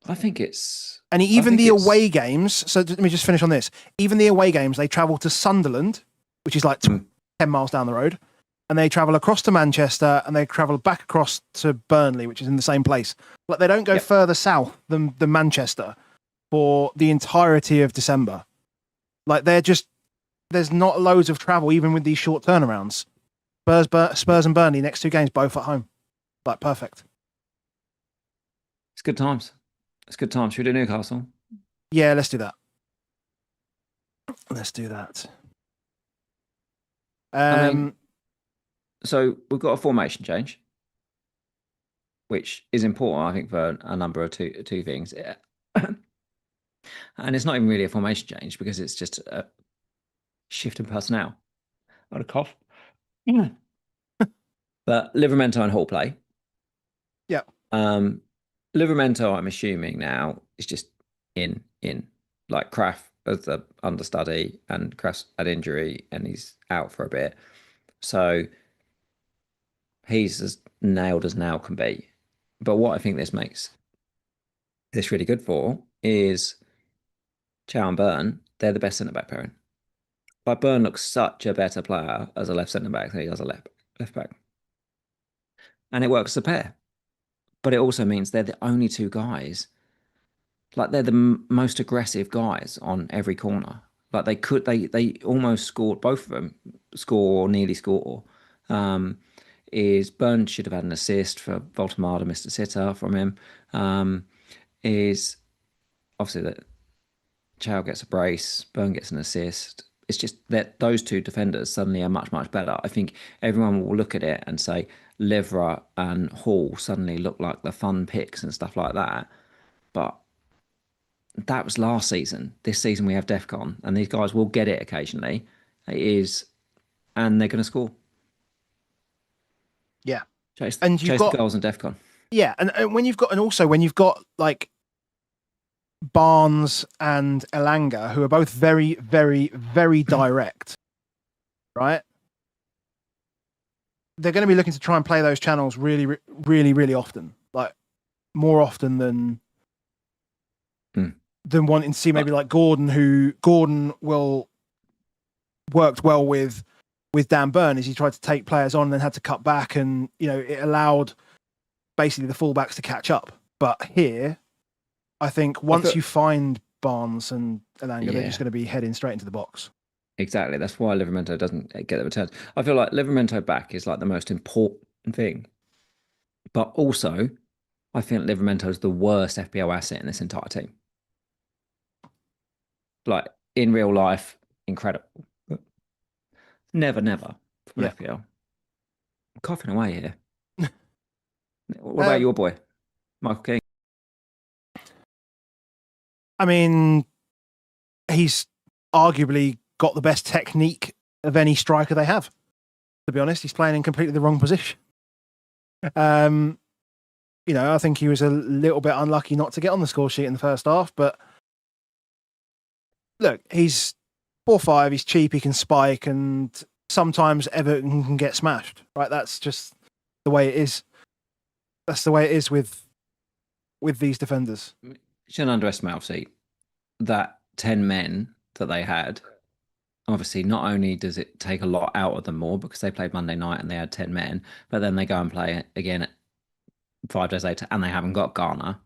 Speaker 2: I think it's...
Speaker 1: And even the away games, so let me just finish on this. Even the away games, they travel to Sunderland, which is 10 miles down the road, and they travel across to Manchester, and they travel back across to Burnley, which is in the same place. They don't go further south than Manchester for the entirety of December. There's not loads of travel, even with these short turnarounds. Spurs and Burnley, next 2 games, both at home. Perfect.
Speaker 2: It's good times. Should we do Newcastle?
Speaker 1: Yeah, let's do that.
Speaker 2: So we've got a formation change, which is important, I think, for a number of two things. And it's not even really a formation change because it's just a shift in personnel. I had a cough. Yeah. But Livramento and Hall play.
Speaker 1: Yeah.
Speaker 2: Livramento, I'm assuming now, is just in. Like Kraft as the understudy, and Kraft's had injury and he's out for a bit. So he's as nailed as nail can be. But what I think this makes this really good for is Chow and Burn. They're the best centre back pairing. Like Burn looks such a better player as a left centre back than he does a left back, and it works as a pair. But it also means they're the only two guys. Like they're the most aggressive guys on every corner. Like they almost scored, both of them score or nearly score. Is Burn should have had an assist for Voltemada, missed a sitter from him. Is obviously that Chow gets a brace, Burn gets an assist. It's just that those two defenders suddenly are much, much better. I think everyone will look at it and say Livra and Hall suddenly look like the fun picks and stuff like that. But that was last season. This season we have DEFCON, and these guys will get it occasionally. It is, and they're going to score.
Speaker 1: Yeah,
Speaker 2: chase the goals in DEFCON.
Speaker 1: Yeah, and when you've got like Barnes and Elanga, who are both very, very, very direct, right? They're going to be looking to try and play those channels really, really, really often, like more often than wanting to see maybe like Gordon, who Gordon worked well with Dan Burn as he tried to take players on and then had to cut back, and it allowed basically the fullbacks to catch up. But here, I think once you find Barnes and Elanga, they're just going to be heading straight into the box.
Speaker 2: Exactly. That's why Livramento doesn't get the returns. I feel like Livramento back is like the most important thing. But also, I think Livramento is the worst FPL asset in this entire team. Like, in real life, incredible. Never from FPL. I'm coughing away here. What about your boy, Michael King?
Speaker 1: I mean, he's arguably got the best technique of any striker they have. To be honest, he's playing in completely the wrong position. I think he was a little bit unlucky not to get on the score sheet in the first half, but look, he's 4-5, he's cheap, he can spike, and sometimes Everton can get smashed, right? That's just the way it is. That's the way it is with these defenders.
Speaker 2: You shouldn't underestimate, obviously, that 10 men that they had. Obviously, not only does it take a lot out of them more because they played Monday night and they had 10 men, but then they go and play again 5 days later and they haven't got Garner.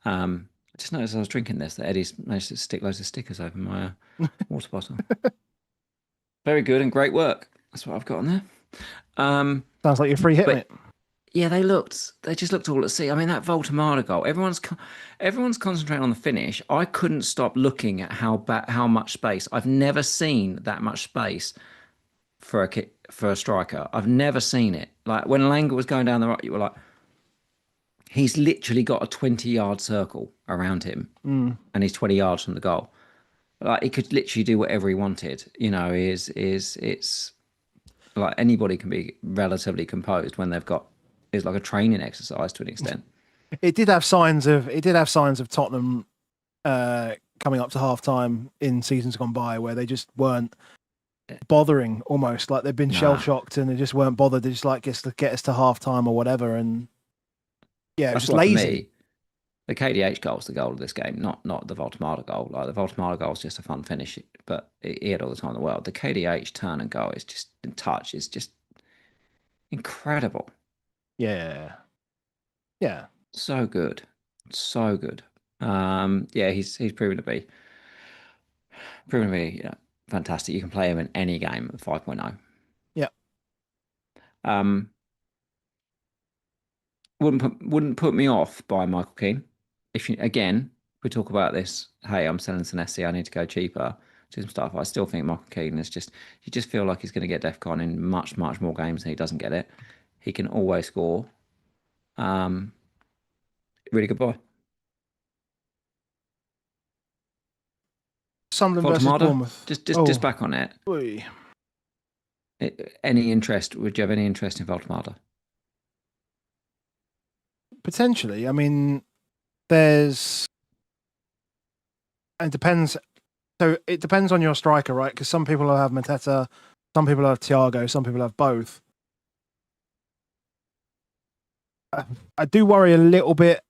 Speaker 2: I just noticed I was drinking this, that Eddie's managed to stick loads of stickers over my water bottle. Very good and great work. That's what I've got on there.
Speaker 1: Sounds like your free hit, mate.
Speaker 2: Yeah, they just looked all at sea. I mean, that Voltemada goal, everyone's concentrating on the finish. I couldn't stop looking at how much space. I've never seen that much space for a striker. I've never seen it. Like when Elanga was going down the right, you were like, he's literally got a 20-yard circle around him, and he's 20 yards from the goal. Like he could literally do whatever he wanted. It's like anybody can be relatively composed when they've got. It's like a training exercise to an extent.
Speaker 1: It did have signs of Tottenham coming up to half time in seasons gone by where they just weren't bothering, almost like they've been shell shocked and they just weren't bothered. They just like get us to half time or whatever, and it was just lazy. For me,
Speaker 2: the KDH goal is the goal of this game, not the Voltemada goal. Like the Voltemada goal is just a fun finish, but he had all the time in the world. The KDH turn and goal is just in touch. Is just incredible.
Speaker 1: Yeah.
Speaker 2: So good. He's proven to be fantastic. You can play him in any game at 5.0.
Speaker 1: Yeah.
Speaker 2: Wouldn't put me off by Michael Keane. If we talk about this, hey, I'm selling Senesi, I need to go cheaper, do some stuff. I still think Michael Keane is you just feel like he's going to get DEFCON in much, much more games than he doesn't get it. He can always score. Really good boy.
Speaker 1: Sunderland versus Bournemouth.
Speaker 2: Just back on it.
Speaker 1: Oy.
Speaker 2: Any interest? Would you have any interest in Voltemada?
Speaker 1: Potentially. I mean, there's it depends. So it depends on your striker, right? Because some people have Mateta, some people have Thiago, some people have both. I do worry a little bit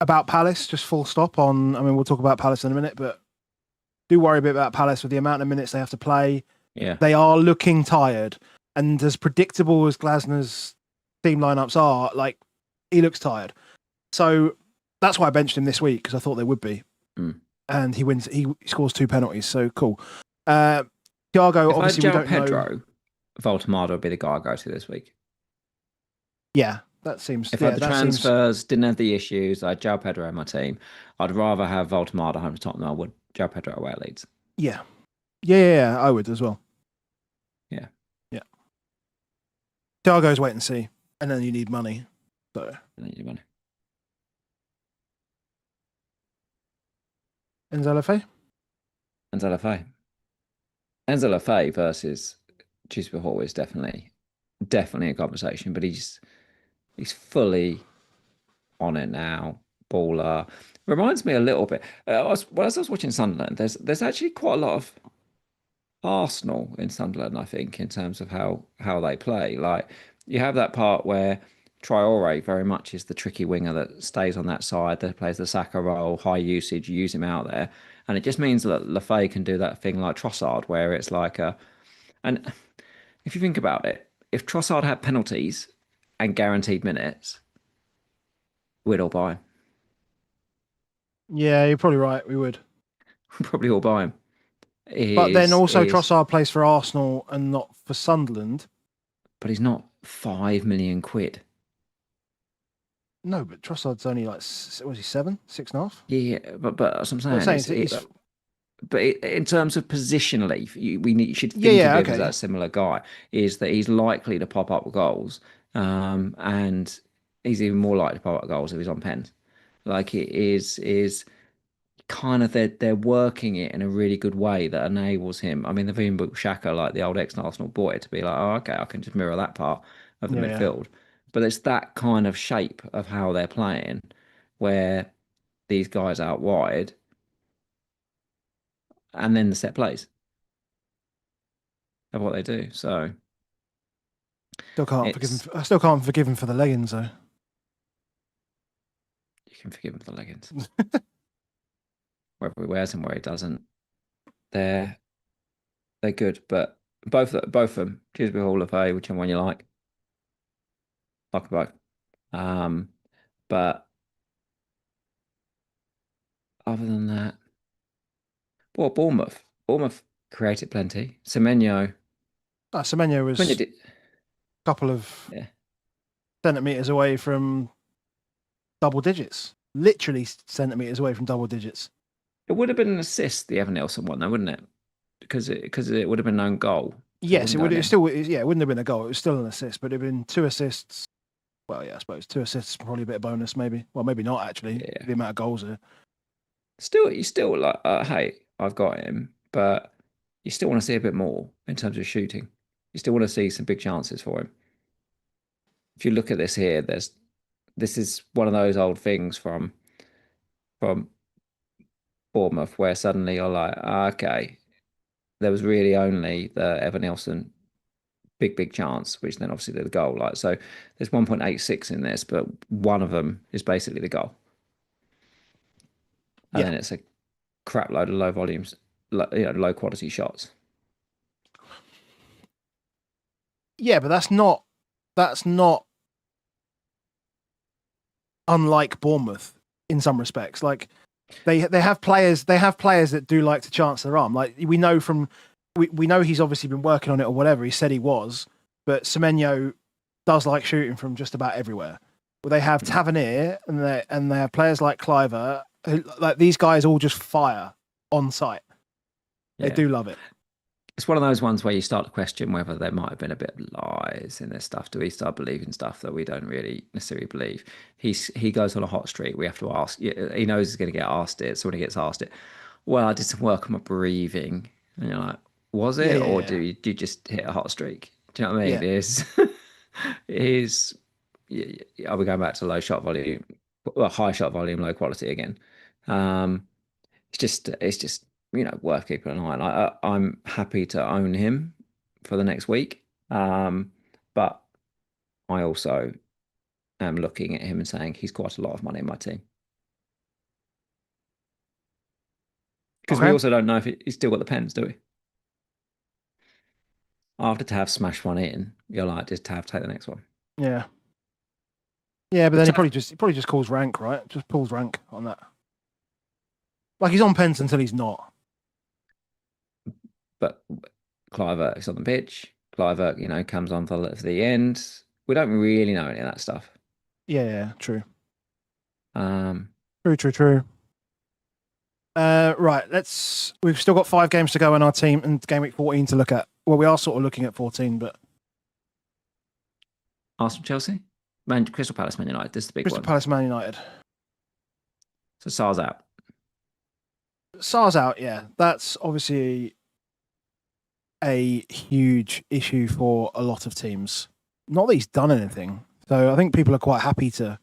Speaker 1: about Palace, just full stop on. I mean, we'll talk about Palace in a minute, but do worry a bit about Palace with the amount of minutes they have to play.
Speaker 2: Yeah.
Speaker 1: They are looking tired. And as predictable as Glasner's team lineups are, like, he looks tired. So that's why I benched him this week, because I thought they would be. And he wins. He scores 2 penalties, so cool. Thiago,
Speaker 2: if
Speaker 1: obviously,
Speaker 2: I had
Speaker 1: we don't
Speaker 2: Pedro,
Speaker 1: know.
Speaker 2: Voltemada would be the guy I go to this week.
Speaker 1: Yeah, that seems...
Speaker 2: If I had the transfers, didn't have the issues, I had João Pedro in my team, I'd rather have Voltemada home to Tottenham than I would João Pedro away at Leeds.
Speaker 1: Yeah. Yeah, I would as well.
Speaker 2: Yeah.
Speaker 1: Thiago's wait and see, and then you need money. So.
Speaker 2: And then you need money.
Speaker 1: Enzo Lefebvre?
Speaker 2: Enzo Lefebvre versus Chispa Hall is definitely a conversation, but he's fully on it now. Baller. Reminds me a little bit. As I was watching Sunderland, there's actually quite a lot of Arsenal in Sunderland, I think, in terms of how they play. Like, you have that part where Traore very much is the tricky winger that stays on that side, that plays the Saka role, high usage, you use him out there. And it just means that Lefebvre can do that thing like Trossard, where it's like and if you think about it, if Trossard had penalties and guaranteed minutes, we'd all buy him.
Speaker 1: Yeah, you're probably right. We would.
Speaker 2: Probably all buy him.
Speaker 1: But then also Trossard plays for Arsenal and not for Sunderland.
Speaker 2: But he's not 5 million quid.
Speaker 1: No, but Trossard's only like, was he 7, 6.5?
Speaker 2: Yeah, but that's what I'm saying. But in terms of positionally, you should think of him as that similar guy. Is that he's likely to pop up with goals, and he's even more likely to pop up goals if he's on pens. Like, it is kind of they're working it in a really good way that enables him. I mean, they've even booked Xhaka, like the old ex-Arsenal boy, to be like, oh, okay, I can just mirror that part of the midfield. But it's that kind of shape of how they're playing, where these guys out wide, and then the set plays of what they do. So
Speaker 1: I still can't forgive him for the leggings, though.
Speaker 2: You can forgive him for the leggings. Whether he wears them, where he doesn't, they're good. But both of them, Chispa Hall of Fame, whichever one you like both. But other than that, well, Bournemouth created plenty. Semenyo
Speaker 1: was a couple of centimetres away from double digits. Literally centimetres away from double digits.
Speaker 2: It would have been an assist, the Evan Nilsson one, though, wouldn't it? Because it would have been an own goal.
Speaker 1: Yes, it would. It wouldn't have been a goal. It was still an assist, but it'd been 2 assists. Well, yeah, I suppose 2 assists, probably a bit of bonus, maybe. Well, maybe not actually. Yeah. The amount of goals there.
Speaker 2: You still like, hey, I've got him, but you still want to see a bit more in terms of shooting. You still want to see some big chances for him. If you look at this here, this is one of those old things from Bournemouth where suddenly you're like, okay, there was really only the Evan Nilsson big chance, which then obviously did the goal. Like, so there's 1.86 in this, but one of them is basically the goal. And then it's a crap load of low volumes, low quality shots.
Speaker 1: Yeah, but that's not unlike Bournemouth in some respects. Like, they have players that do like to chance their arm. Like, we know he's obviously been working on it or whatever. He said he was, but Semenyo does like shooting from just about everywhere. Well, they have Tavernier and they have players like Cliver. Like, these guys all just fire on sight. They do love it.
Speaker 2: It's one of those ones where you start to question whether there might have been a bit of lies in this stuff. Do we start believing stuff that we don't really necessarily believe? He goes on a hot streak. We have to ask. He knows he's going to get asked it. So when he gets asked it, well, I did some work on my breathing. And you're like, was it? Or do you just hit a hot streak? Do you know what I mean? Are we going back to low shot volume, well, high shot volume, low quality again? it's just worth keeping an eye on. I'm happy to own him for the next week, but I also am looking at him and saying he's quite a lot of money in my team. Because we also don't know if he's still got the pens, do we? After to have smashed one in, you're like, just take the next one.
Speaker 1: Yeah. Yeah, but then he probably just calls rank, right? Just pulls rank on that. Like he's on pens until he's not.
Speaker 2: But Kluivert is on the pitch. Kluivert, comes on for the end. We don't really know any of that stuff.
Speaker 1: Yeah, true. True. Right, we've still got 5 games to go in our team and game week 14 to look at. Well, we are sort of looking at 14, but
Speaker 2: Arsenal, Chelsea, Crystal Palace, Man United. This is the big one.
Speaker 1: Crystal Palace, Man United.
Speaker 2: So Sarr's out.
Speaker 1: Sarr's out, yeah. That's obviously a huge issue for a lot of teams. Not that he's done anything, so I think people are quite happy to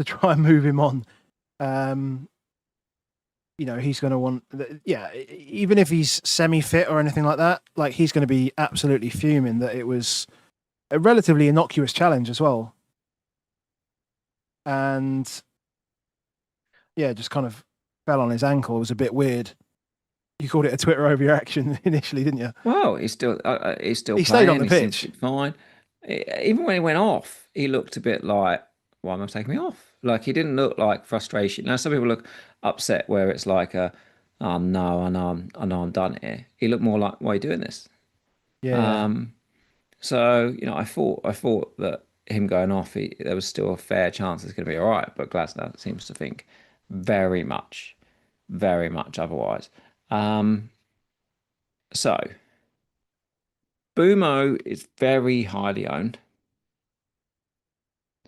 Speaker 1: try and move him on. He's going to want, even if he's semi-fit or anything like that, like he's going to be absolutely fuming that it was a relatively innocuous challenge as well. And yeah, just kind of fell on his ankle. It was a bit weird. You called it a Twitter overreaction initially, didn't you?
Speaker 2: Well, he's still he
Speaker 1: stayed on the pitch.
Speaker 2: Fine. Even when he went off, he looked a bit like, why am I taking me off? Like he didn't look like frustration. Now some people look upset where it's like oh no, I know I'm done here. He looked more like, why are you doing this?
Speaker 1: Yeah.
Speaker 2: So I thought that him going off, there was still a fair chance it's going to be all right. But Glasner seems to think very much otherwise. So Bumo is very highly owned.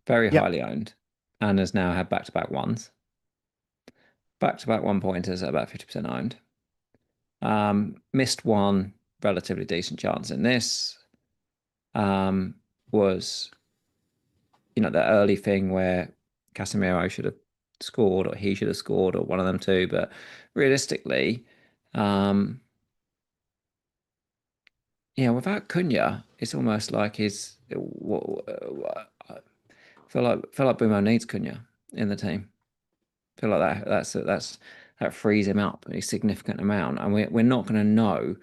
Speaker 2: Highly owned, and has now had back-to-back ones. Back-to-back 1-pointers at about 50% owned. Missed one relatively decent chance in this. Was the early thing where Casemiro should have scored, or he should have scored, or one of them two. But realistically, without Cunha, it's almost like I feel like Bumo needs Cunha in the team. I feel like that frees him up a significant amount, and we're not going to know.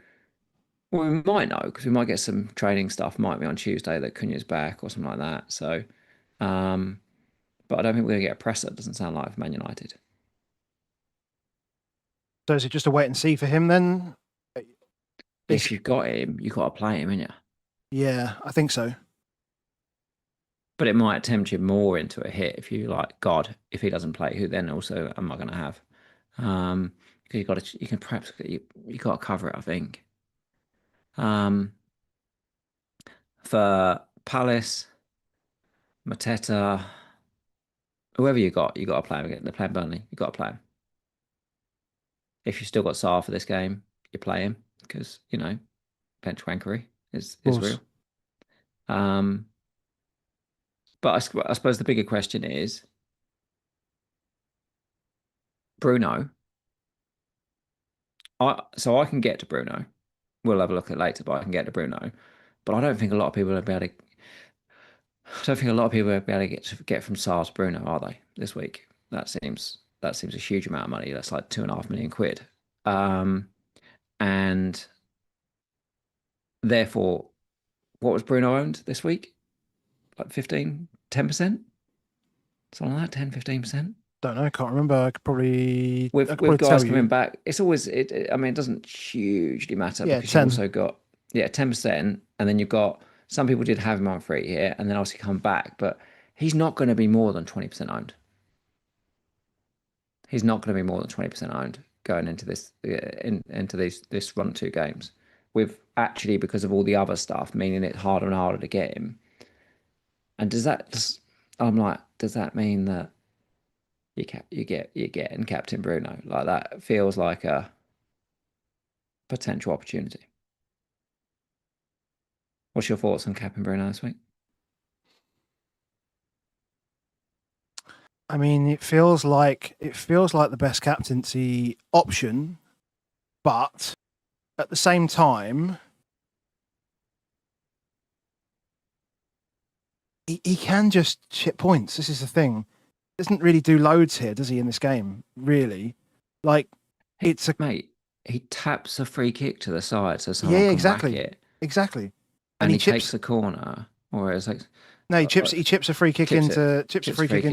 Speaker 2: Well, we might know because we might get some training stuff. Might be on Tuesday that Cunha's back or something like that. So, but I don't think we're going to get a presser. It doesn't sound like for Man United.
Speaker 1: So is it just a wait and see for him then?
Speaker 2: If you've got him, you've got to play him, haven't you?
Speaker 1: Yeah, I think so.
Speaker 2: But it might tempt you more into a hit if you like, God, if he doesn't play, who then also am I going to have? Because you got to cover it, I think. For Palace, Mateta, whoever you got to play him again. They're playing Burnley. You got to play him. If you still got Sarr for this game, you play him because bench wankery is real. But I suppose the bigger question is Bruno. So I can get to Bruno. We'll have a look at it later, but I can get to Bruno. But I don't think a lot of people will be able to. I don't think a lot of people will be able to get from Sarr to Bruno, are they, this week? That seems a huge amount of money. That's like £2.5 million. And therefore, what was Bruno owned this week? Like 15, 10%? Something like that, 10, 15%?
Speaker 1: Don't know, can't remember. I could probably
Speaker 2: with guys coming back. It's always it doesn't hugely matter because
Speaker 1: 10.
Speaker 2: you've also got 10%, and then you've got some people did have him on free here, and then obviously come back, but he's not going to be more than 20% owned. He's not going to be more than 20% owned going into this this run 2 games. With actually, because of all the other stuff, meaning it's harder and harder to get him. And does that mean that you get in Captain Bruno? Like that feels like a potential opportunity. What's your thoughts on Captain Bruno this week?
Speaker 1: I mean, it feels like the best captaincy option, but at the same time, he can just chip points. This is the thing. Doesn't really do loads here, does he? In this game, really, like
Speaker 2: mate. He taps a free kick to the side so someone
Speaker 1: yeah,
Speaker 2: can
Speaker 1: exactly,
Speaker 2: whack it,
Speaker 1: exactly,
Speaker 2: and he takes the corner, or it's like
Speaker 1: no, he chips a free kick into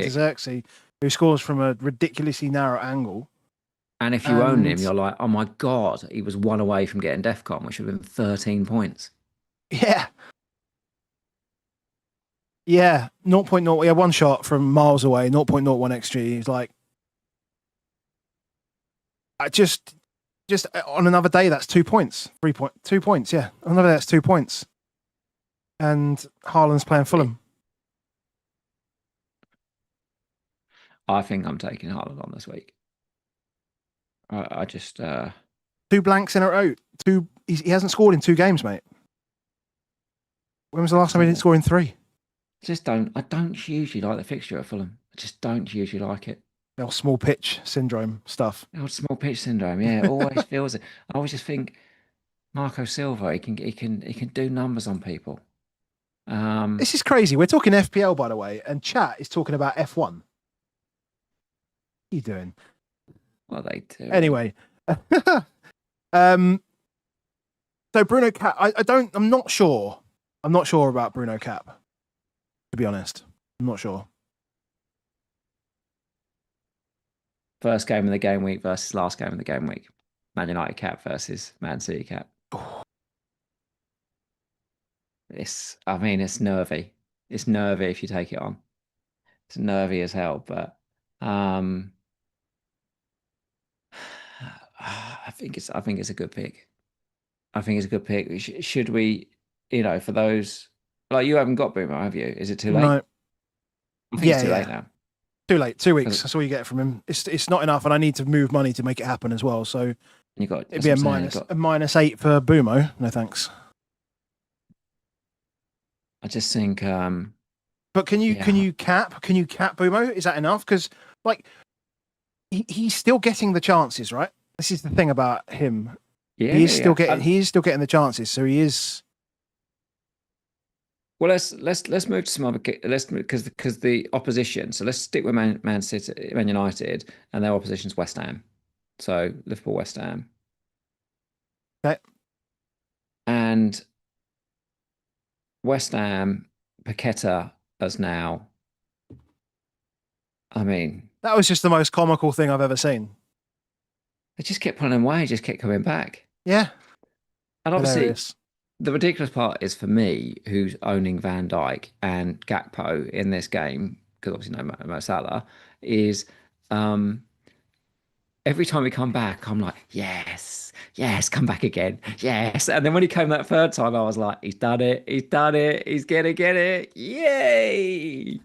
Speaker 1: Xerxes, who scores from a ridiculously narrow angle.
Speaker 2: And if you own him, you're like, oh my God, he was one away from getting DEFCON, which would have been 13 points.
Speaker 1: Yeah. Yeah, 0.0. Yeah, one shot from miles away, 0.01 XG. He's like, I just on another day, that's 2 points. 2 points, yeah. On another day, that's 2 points. And Haaland's playing Fulham.
Speaker 2: I think I'm taking Haaland on this week. I just
Speaker 1: 2 blanks in a row. He hasn't scored in 2 games, mate. When was the last time he didn't score in 3?
Speaker 2: I don't usually like the fixture at Fulham. I just don't usually like it.
Speaker 1: Small pitch syndrome stuff.
Speaker 2: Small pitch syndrome, yeah. It always feels it. I always just think Marco Silva, he can do numbers on people.
Speaker 1: This is crazy. We're talking FPL, by the way, and chat is talking about F1. What are you doing?
Speaker 2: Well, they do.
Speaker 1: Anyway, so Bruno Cap, I'm not sure. I'm not sure about Bruno Cap, to be honest. I'm not sure.
Speaker 2: First game of the game week versus last game of the game week. Man United cap versus Man City cap. It's nervy. It's nervy if you take it on. It's nervy as hell, but I think it's a good pick. I think it's a good pick. Should we, for those, like, you haven't got Boomer, have you? Is it too late?
Speaker 1: No.
Speaker 2: I think it's too late now.
Speaker 1: Too late. 2 weeks. That's all you get from him. It's not enough, and I need to move money to make it happen as well. So it'd be a -8 for Boomo. No thanks.
Speaker 2: I just think.
Speaker 1: But can you cap Boomo? Is that enough? Because like he's still getting the chances, right? This is the thing about him.
Speaker 2: Yeah,
Speaker 1: he is still getting the chances. So he is.
Speaker 2: Well, let's move to some other because the opposition. So let's stick with Man United, and their opposition's West Ham. So Liverpool, West Ham.
Speaker 1: Okay.
Speaker 2: And West Ham, Paqueta as now. I mean,
Speaker 1: that was just the most comical thing I've ever seen.
Speaker 2: They just kept pulling away, just kept coming back.
Speaker 1: Yeah.
Speaker 2: And obviously, the ridiculous part is for me, who's owning Van Dijk and Gakpo in this game, because obviously no Mo Salah, is every time we come back, I'm like, yes, come back again, yes. And then when he came that third time, I was like, he's done it, he's gonna get it, yay!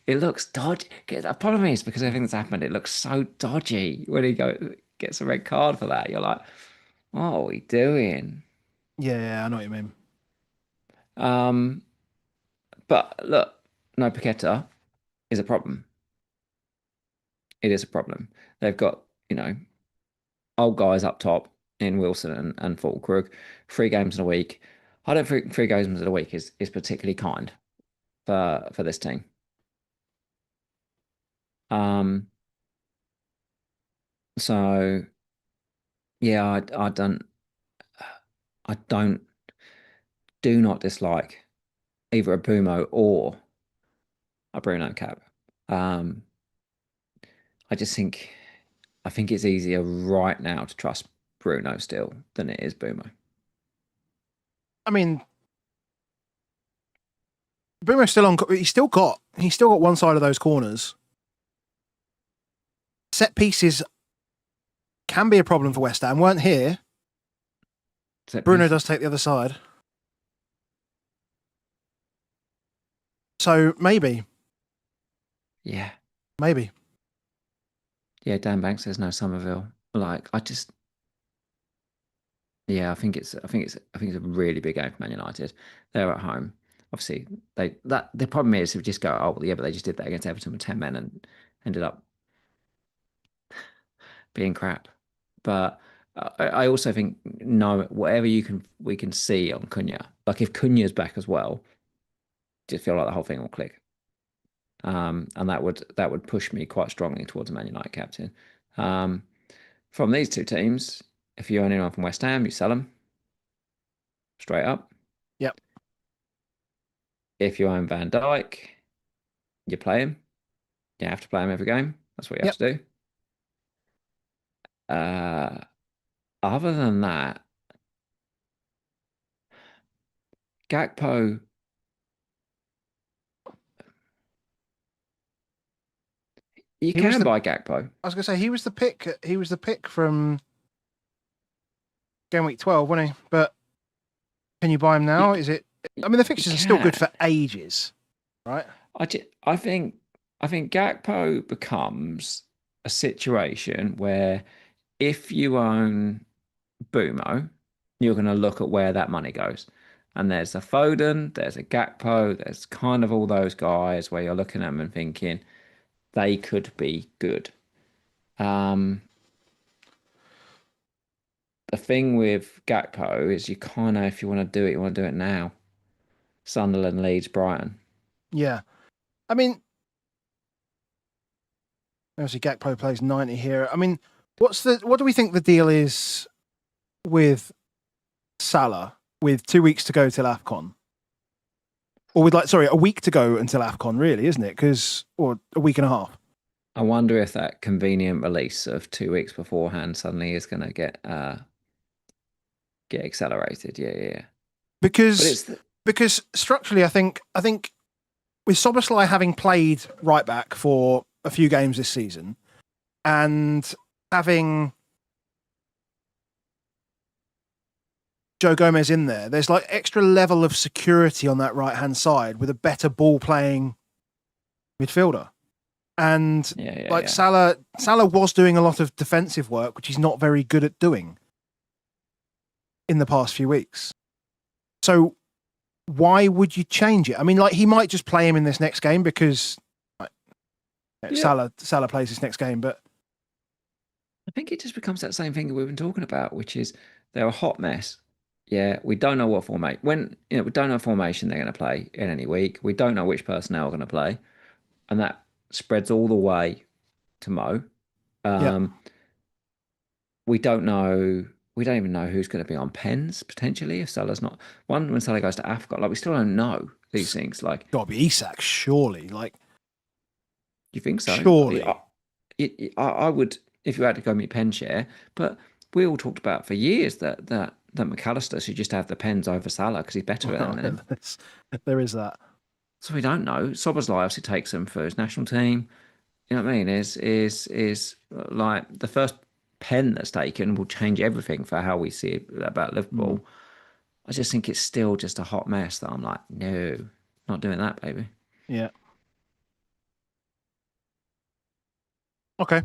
Speaker 2: It looks dodgy. The problem is, because everything that's happened, it looks so dodgy when he gets a red card for that. You're like, what are we doing?
Speaker 1: Yeah, I know what you mean.
Speaker 2: But look, no Paqueta is a problem. It is a problem. They've got, old guys up top in Wilson and Fulkrug, 3 games in a week. I don't think 3 games in a week is particularly kind for this team. So yeah, do not dislike either a Bumo or a Bruno cap. I think it's easier right now to trust Bruno still than it is Bumo.
Speaker 1: I mean, Bumo's still on. He's still got one side of those corners. Set pieces can be a problem for West Ham. Weren't here. Bruno does take the other side. So maybe.
Speaker 2: Yeah.
Speaker 1: Maybe.
Speaker 2: Yeah, Dan Banks says no Somerville. Like, I think it's a really big game for Man United. They're at home. obviously the problem is if we just go, oh well, yeah, but they just did that against Everton with 10 men and ended up being crap. But I also think no, whatever we can see on Cunha, like if Cunha's back as well, just feel like the whole thing will click. And that would push me quite strongly towards a Man United captain. From these two teams, if you own anyone from West Ham, you sell them straight up.
Speaker 1: Yep.
Speaker 2: If you own Van Dijk, you play him. You have to play him every game. That's what you have to do. Other than that, Gakpo. You can buy Gakpo.
Speaker 1: I was going to say he was the pick. He was the pick from game week 12, wasn't he? But can you buy him now? Is it? I mean, the fixtures are still good for ages, right?
Speaker 2: I think Gakpo becomes a situation where if you own Bumo, you're going to look at where that money goes. And there's a Foden, there's a Gakpo, there's kind of all those guys where you're looking at them and thinking they could be good. The thing with Gakpo is you kind of, if you want to do it, you want to do it now. Sunderland, Leeds, Brighton.
Speaker 1: Yeah. I mean, obviously Gakpo plays 90 here. I mean, what do we think the deal is with Salah with 2 weeks to go till AFCON? Or with a week to go until AFCON, really, isn't it? Or a week and a half.
Speaker 2: I wonder if that convenient release of 2 weeks beforehand suddenly is going to get accelerated. Yeah.
Speaker 1: Because structurally, I think with Szoboszlai having played right back for a few games this season and having Joe Gomez in there's like extra level of security on that right hand side with a better ball playing midfielder. And Salah was doing a lot of defensive work, which he's not very good at doing in the past few weeks. So why would you change it? I mean, like he might just play him in this next game because Salah plays this next game, but
Speaker 2: I think it just becomes that same thing that we've been talking about, which is they're a hot mess. Yeah, we don't know what formation. We don't know what formation they're going to play in any week. We don't know which personnel are going to play, and that spreads all the way to Mo. We don't know. We don't even know who's going to be on pens potentially if Salah's not one. When Salah goes to Africa, like we still don't know these things. Like,
Speaker 1: got to be Isak, surely. Like,
Speaker 2: you think so?
Speaker 1: Surely,
Speaker 2: I would if you had to go meet pen share. But we all talked about for years that McAllister should just have the pens over Salah because he's better at them.
Speaker 1: There is that.
Speaker 2: So we don't know. Szoboszlai obviously takes them for his national team. You know what I mean? Is like the first pen that's taken will change everything for how we see about Liverpool. I just think it's still just a hot mess that I'm like, no, not doing that, baby.
Speaker 1: Yeah. Okay.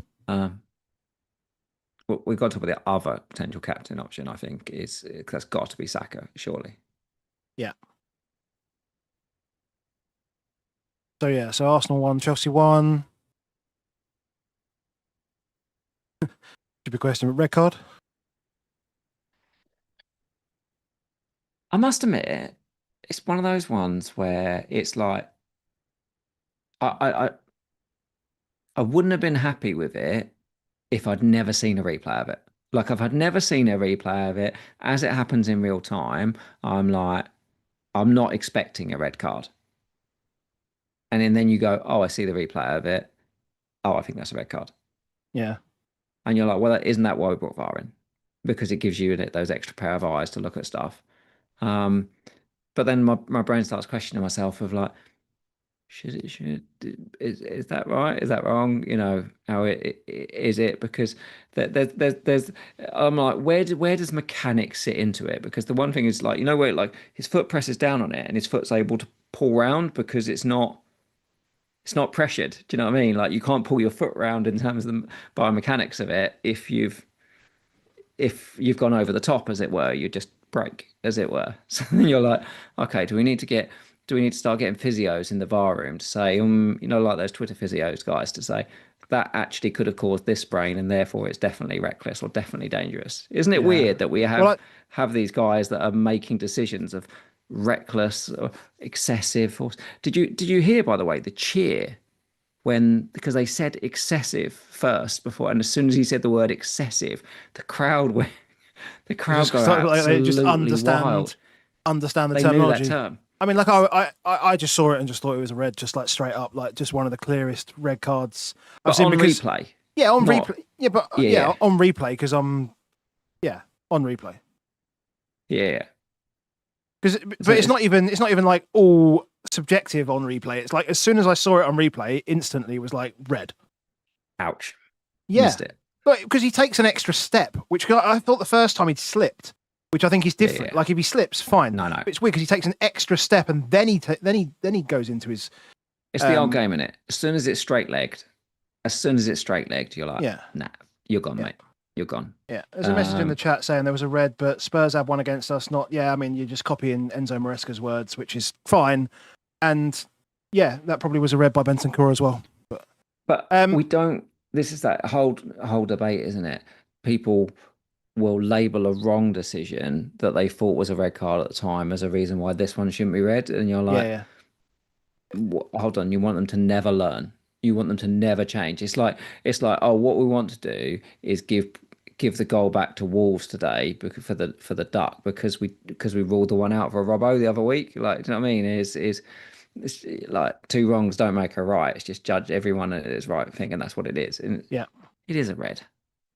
Speaker 2: We've got to talk about the other potential captain option, I think, that's got to be Saka, surely.
Speaker 1: Yeah. So Arsenal won, Chelsea won. Stupid question, but red card?
Speaker 2: I must admit, it's one of those ones where it's like, I wouldn't have been happy with it if I'd never seen a replay of it. Like, if I'd never seen a replay of it, as it happens in real time, I'm like, I'm not expecting a red card. And then you go, oh, I see the replay of it. Oh, I think that's a red card.
Speaker 1: Yeah.
Speaker 2: And you're like, well, isn't that why we brought VAR in? Because it gives you those extra pair of eyes to look at stuff. But then my brain starts questioning myself of like, is that right? Is that wrong? You know, how is it? Because there's I'm like, where does mechanics sit into it? Because the one thing is like, you know, where like his foot presses down on it and his foot's able to pull round because it's not pressured. Do you know what I mean? Like you can't pull your foot round in terms of the biomechanics of it if you've gone over the top, as it were. You just break, as it were. So then you're like, okay, do we need to get Do we need to start getting physios in the VAR room to say, like those Twitter physios guys to say that actually could have caused this sprain and therefore it's definitely reckless or definitely dangerous? Isn't it weird that we have these guys that are making decisions of reckless or excessive force? Did you hear, by the way, the cheer because they said excessive first before, and as soon as he said the word excessive, the crowd went. The crowd go absolutely
Speaker 1: just
Speaker 2: wild.
Speaker 1: Understand the
Speaker 2: they
Speaker 1: terminology.
Speaker 2: Knew that term.
Speaker 1: I mean, I just saw it and just thought it was a red, just like straight up, like just one of the clearest red cards
Speaker 2: I've seen. Replay.
Speaker 1: Yeah, on replay. Yeah, but on replay because on replay.
Speaker 2: Yeah.
Speaker 1: But it's not even like all subjective on replay. It's like as soon as I saw it on replay, instantly it was like red.
Speaker 2: Ouch.
Speaker 1: Yeah.
Speaker 2: Missed it.
Speaker 1: Because he takes an extra step, which I thought the first time he'd slipped, which I think is different. Yeah. Like if he slips, fine.
Speaker 2: No.
Speaker 1: But it's weird because he takes an extra step and then he goes into his.
Speaker 2: It's the old game, innit? As soon as it's straight legged, you're like, nah, you're gone, mate. You're gone.
Speaker 1: Yeah. There's a message in the chat saying there was a red, but Spurs had one against us. I mean, you're just copying Enzo Maresca's words, which is fine. And yeah, that probably was a red by Bentancur as well.
Speaker 2: But we don't. This is that whole debate, isn't it? People will label a wrong decision that they thought was a red card at the time as a reason why this one shouldn't be red, and you're like, hold on, you want them to never learn, you want them to never change. It's like, oh, what we want to do is give the goal back to Wolves today for the duck because we ruled the one out for a Robbo the other week. Like, do you know what I mean? It's like two wrongs don't make a right. It's just judge everyone at its right thing, and that's what it is. And it is a red.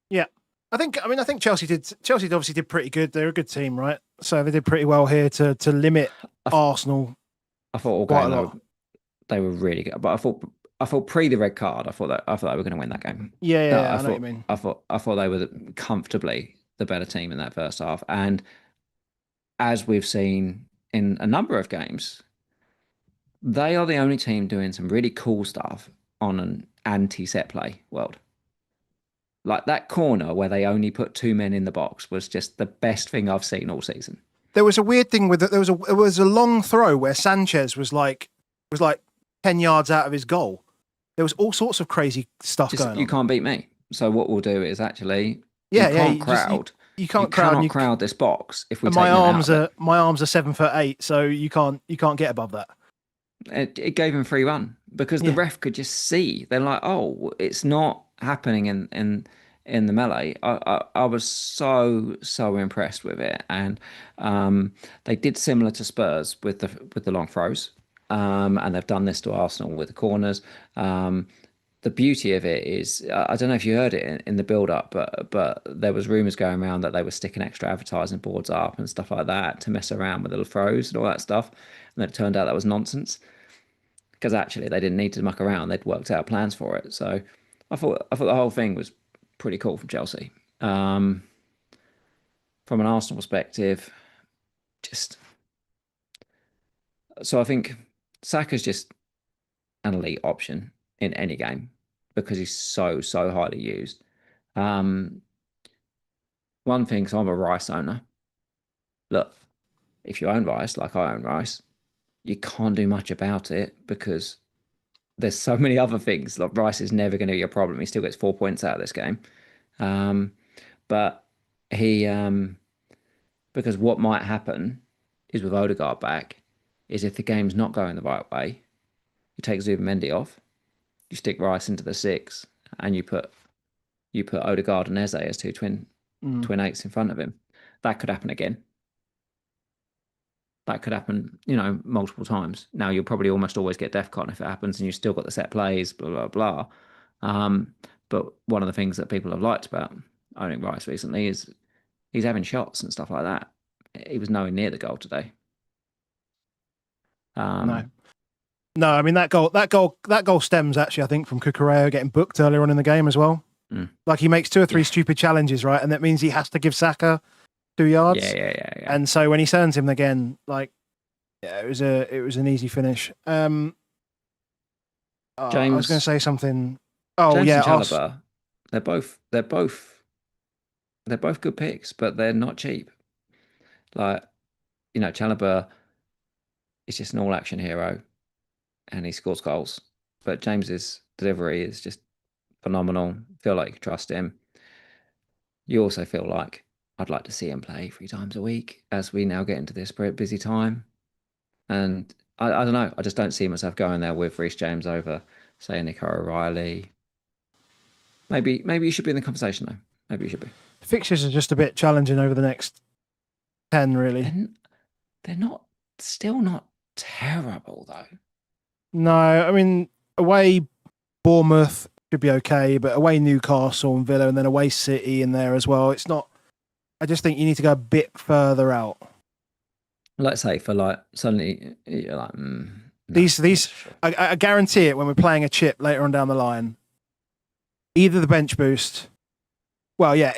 Speaker 2: Yeah,
Speaker 1: I think Chelsea obviously did pretty good. They're a good team, right? So they did pretty well here to limit Arsenal.
Speaker 2: I thought all game they were really good, but I thought pre the red card, I thought they were going to win that game.
Speaker 1: I know what you mean.
Speaker 2: I thought they were comfortably the better team in that first half, and as we've seen in a number of games, they are the only team doing some really cool stuff on an anti-set play world. Like that corner where they only put two men in the box was just the best thing I've seen all season.
Speaker 1: There was a weird thing with it. There was a long throw where Sanchez was like 10 yards out of his goal. There was all sorts of crazy stuff going on.
Speaker 2: You can't beat me. So what we'll do is actually
Speaker 1: you can't
Speaker 2: crowd this box if we
Speaker 1: my arms are 7'8", so you can't get above that.
Speaker 2: It gave him free run because the ref could just see. They're like, oh, it's not happening in the melee. I was so impressed with it, and they did similar to Spurs with the long throws, and they've done this to Arsenal with the corners. The beauty of it is, I don't know if you heard it in the build-up, but there was rumours going around that they were sticking extra advertising boards up and stuff like that to mess around with the throws and all that stuff. And it turned out that was nonsense because actually they didn't need to muck around. They'd worked out plans for it. So I thought the whole thing was pretty cool from Chelsea. From an Arsenal perspective, so I think Saka's just an elite option in any game because he's so highly used. One thing, so I'm a Rice owner. Look, if you own Rice, like I own Rice, you can't do much about it because there's so many other things. Like Rice is never going to be a problem. He still gets 4 points out of this game. But he, because what might happen is with Odegaard back, is if the game's not going the right way, you take Zubimendi off, you stick Rice into the 6, and you put Odegaard and Eze as two twin 8s in front of him. That could happen again. That could happen, multiple times. Now you'll probably almost always get DEFCON if it happens, and you've still got the set plays, blah blah blah. But one of the things that people have liked about owning Rice recently is he's having shots and stuff like that. He was nowhere near the goal today.
Speaker 1: No, I mean that goal stems actually, I think, from Cucurella getting booked earlier on in the game as well. Like he makes 2 or 3 stupid challenges, right? And that means he has to give Saka 2 yards.
Speaker 2: Yeah.
Speaker 1: And so when he turns him again, it was an easy finish.
Speaker 2: James,
Speaker 1: I was going to say something. Oh
Speaker 2: James
Speaker 1: yeah,
Speaker 2: and Chalobah, they're both good picks, but they're not cheap. Chalobah he's just an all-action hero, and he scores goals. But James's delivery is just phenomenal. Feel like you can trust him. You also feel like I'd like to see him play 3 times a week as we now get into this very busy time. And I don't know. I just don't see myself going there with Reece James over, say, Nico O'Reilly. Maybe you should be in the conversation though. Maybe you should be.
Speaker 1: Fixtures are just a bit challenging over the next 10, really.
Speaker 2: They're still not terrible though.
Speaker 1: No, I mean, away Bournemouth should be okay, but away Newcastle and Villa, and then away City in there as well. It's not. I just think you need to go a bit further out.
Speaker 2: Let's say for like suddenly you're like
Speaker 1: these. I guarantee it when we're playing a chip later on down the line. Either the bench boost. Well, yeah,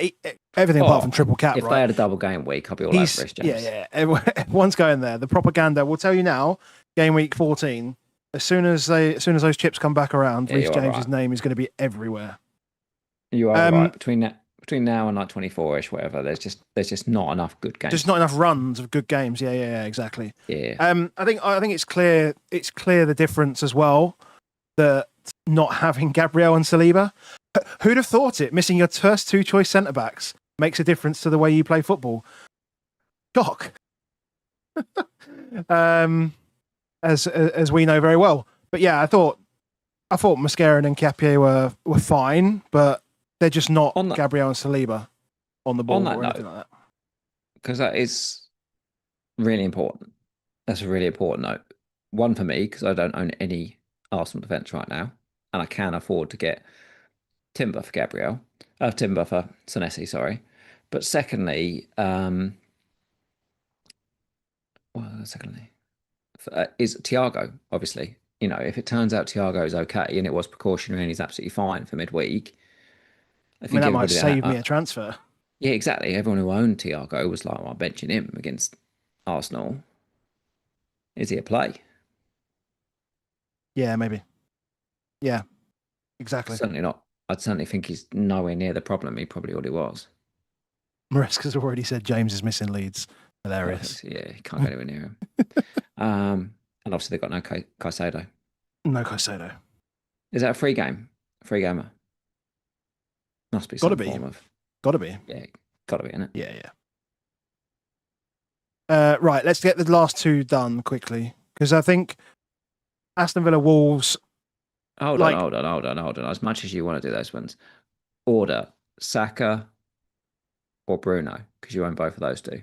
Speaker 1: everything apart from triple cap.
Speaker 2: If they had a double game week, I'll be all over Reece James.
Speaker 1: Yeah. Everyone's going there. The propaganda. We'll tell you now. Game week 14. As soon as those chips come back around, Reece James's name is going to be everywhere.
Speaker 2: You are right. Between now and like 24ish, whatever, there's just not enough good games.
Speaker 1: Just not enough runs of good games. Yeah, exactly.
Speaker 2: Yeah.
Speaker 1: I think it's clear the difference as well that not having Gabriel and Saliba. Who'd have thought it? Missing your first 2 choice centre backs makes a difference to the way you play football. Shock. As we know very well. But yeah, I thought Mascarin and Capier were fine, but they're just not Gabriel and Saliba on the ball or anything like that.
Speaker 2: Because that is really important. That's a really important note. One for me, because I don't own any Arsenal defence right now, and I can afford to get Timber for Gabriel. Timber for Senesi, sorry. But secondly, is Thiago, obviously. You know, if it turns out Thiago is okay and it was precautionary and he's absolutely fine for midweek,
Speaker 1: I think that might save me a transfer.
Speaker 2: Yeah, exactly. Everyone who owned Thiago was like, well, benching him against Arsenal. Is he a play?
Speaker 1: Yeah, maybe. Yeah, exactly.
Speaker 2: Certainly not. I'd certainly think he's nowhere near the problem he probably already was.
Speaker 1: Maresca's already said James is missing Leeds. Hilarious.
Speaker 2: Yeah, he can't go anywhere near him. And obviously they've got no Caicedo.
Speaker 1: No Caicedo.
Speaker 2: Is that a free game? Free gamer? Must be.
Speaker 1: Gotta be. Gotta be.
Speaker 2: Yeah, gotta be, innit?
Speaker 1: Yeah. Right, let's get the last 2 done quickly. Because I think Aston Villa Wolves.
Speaker 2: Hold on. As much as you want to do those ones, order Saka or Bruno, because you own both of those 2.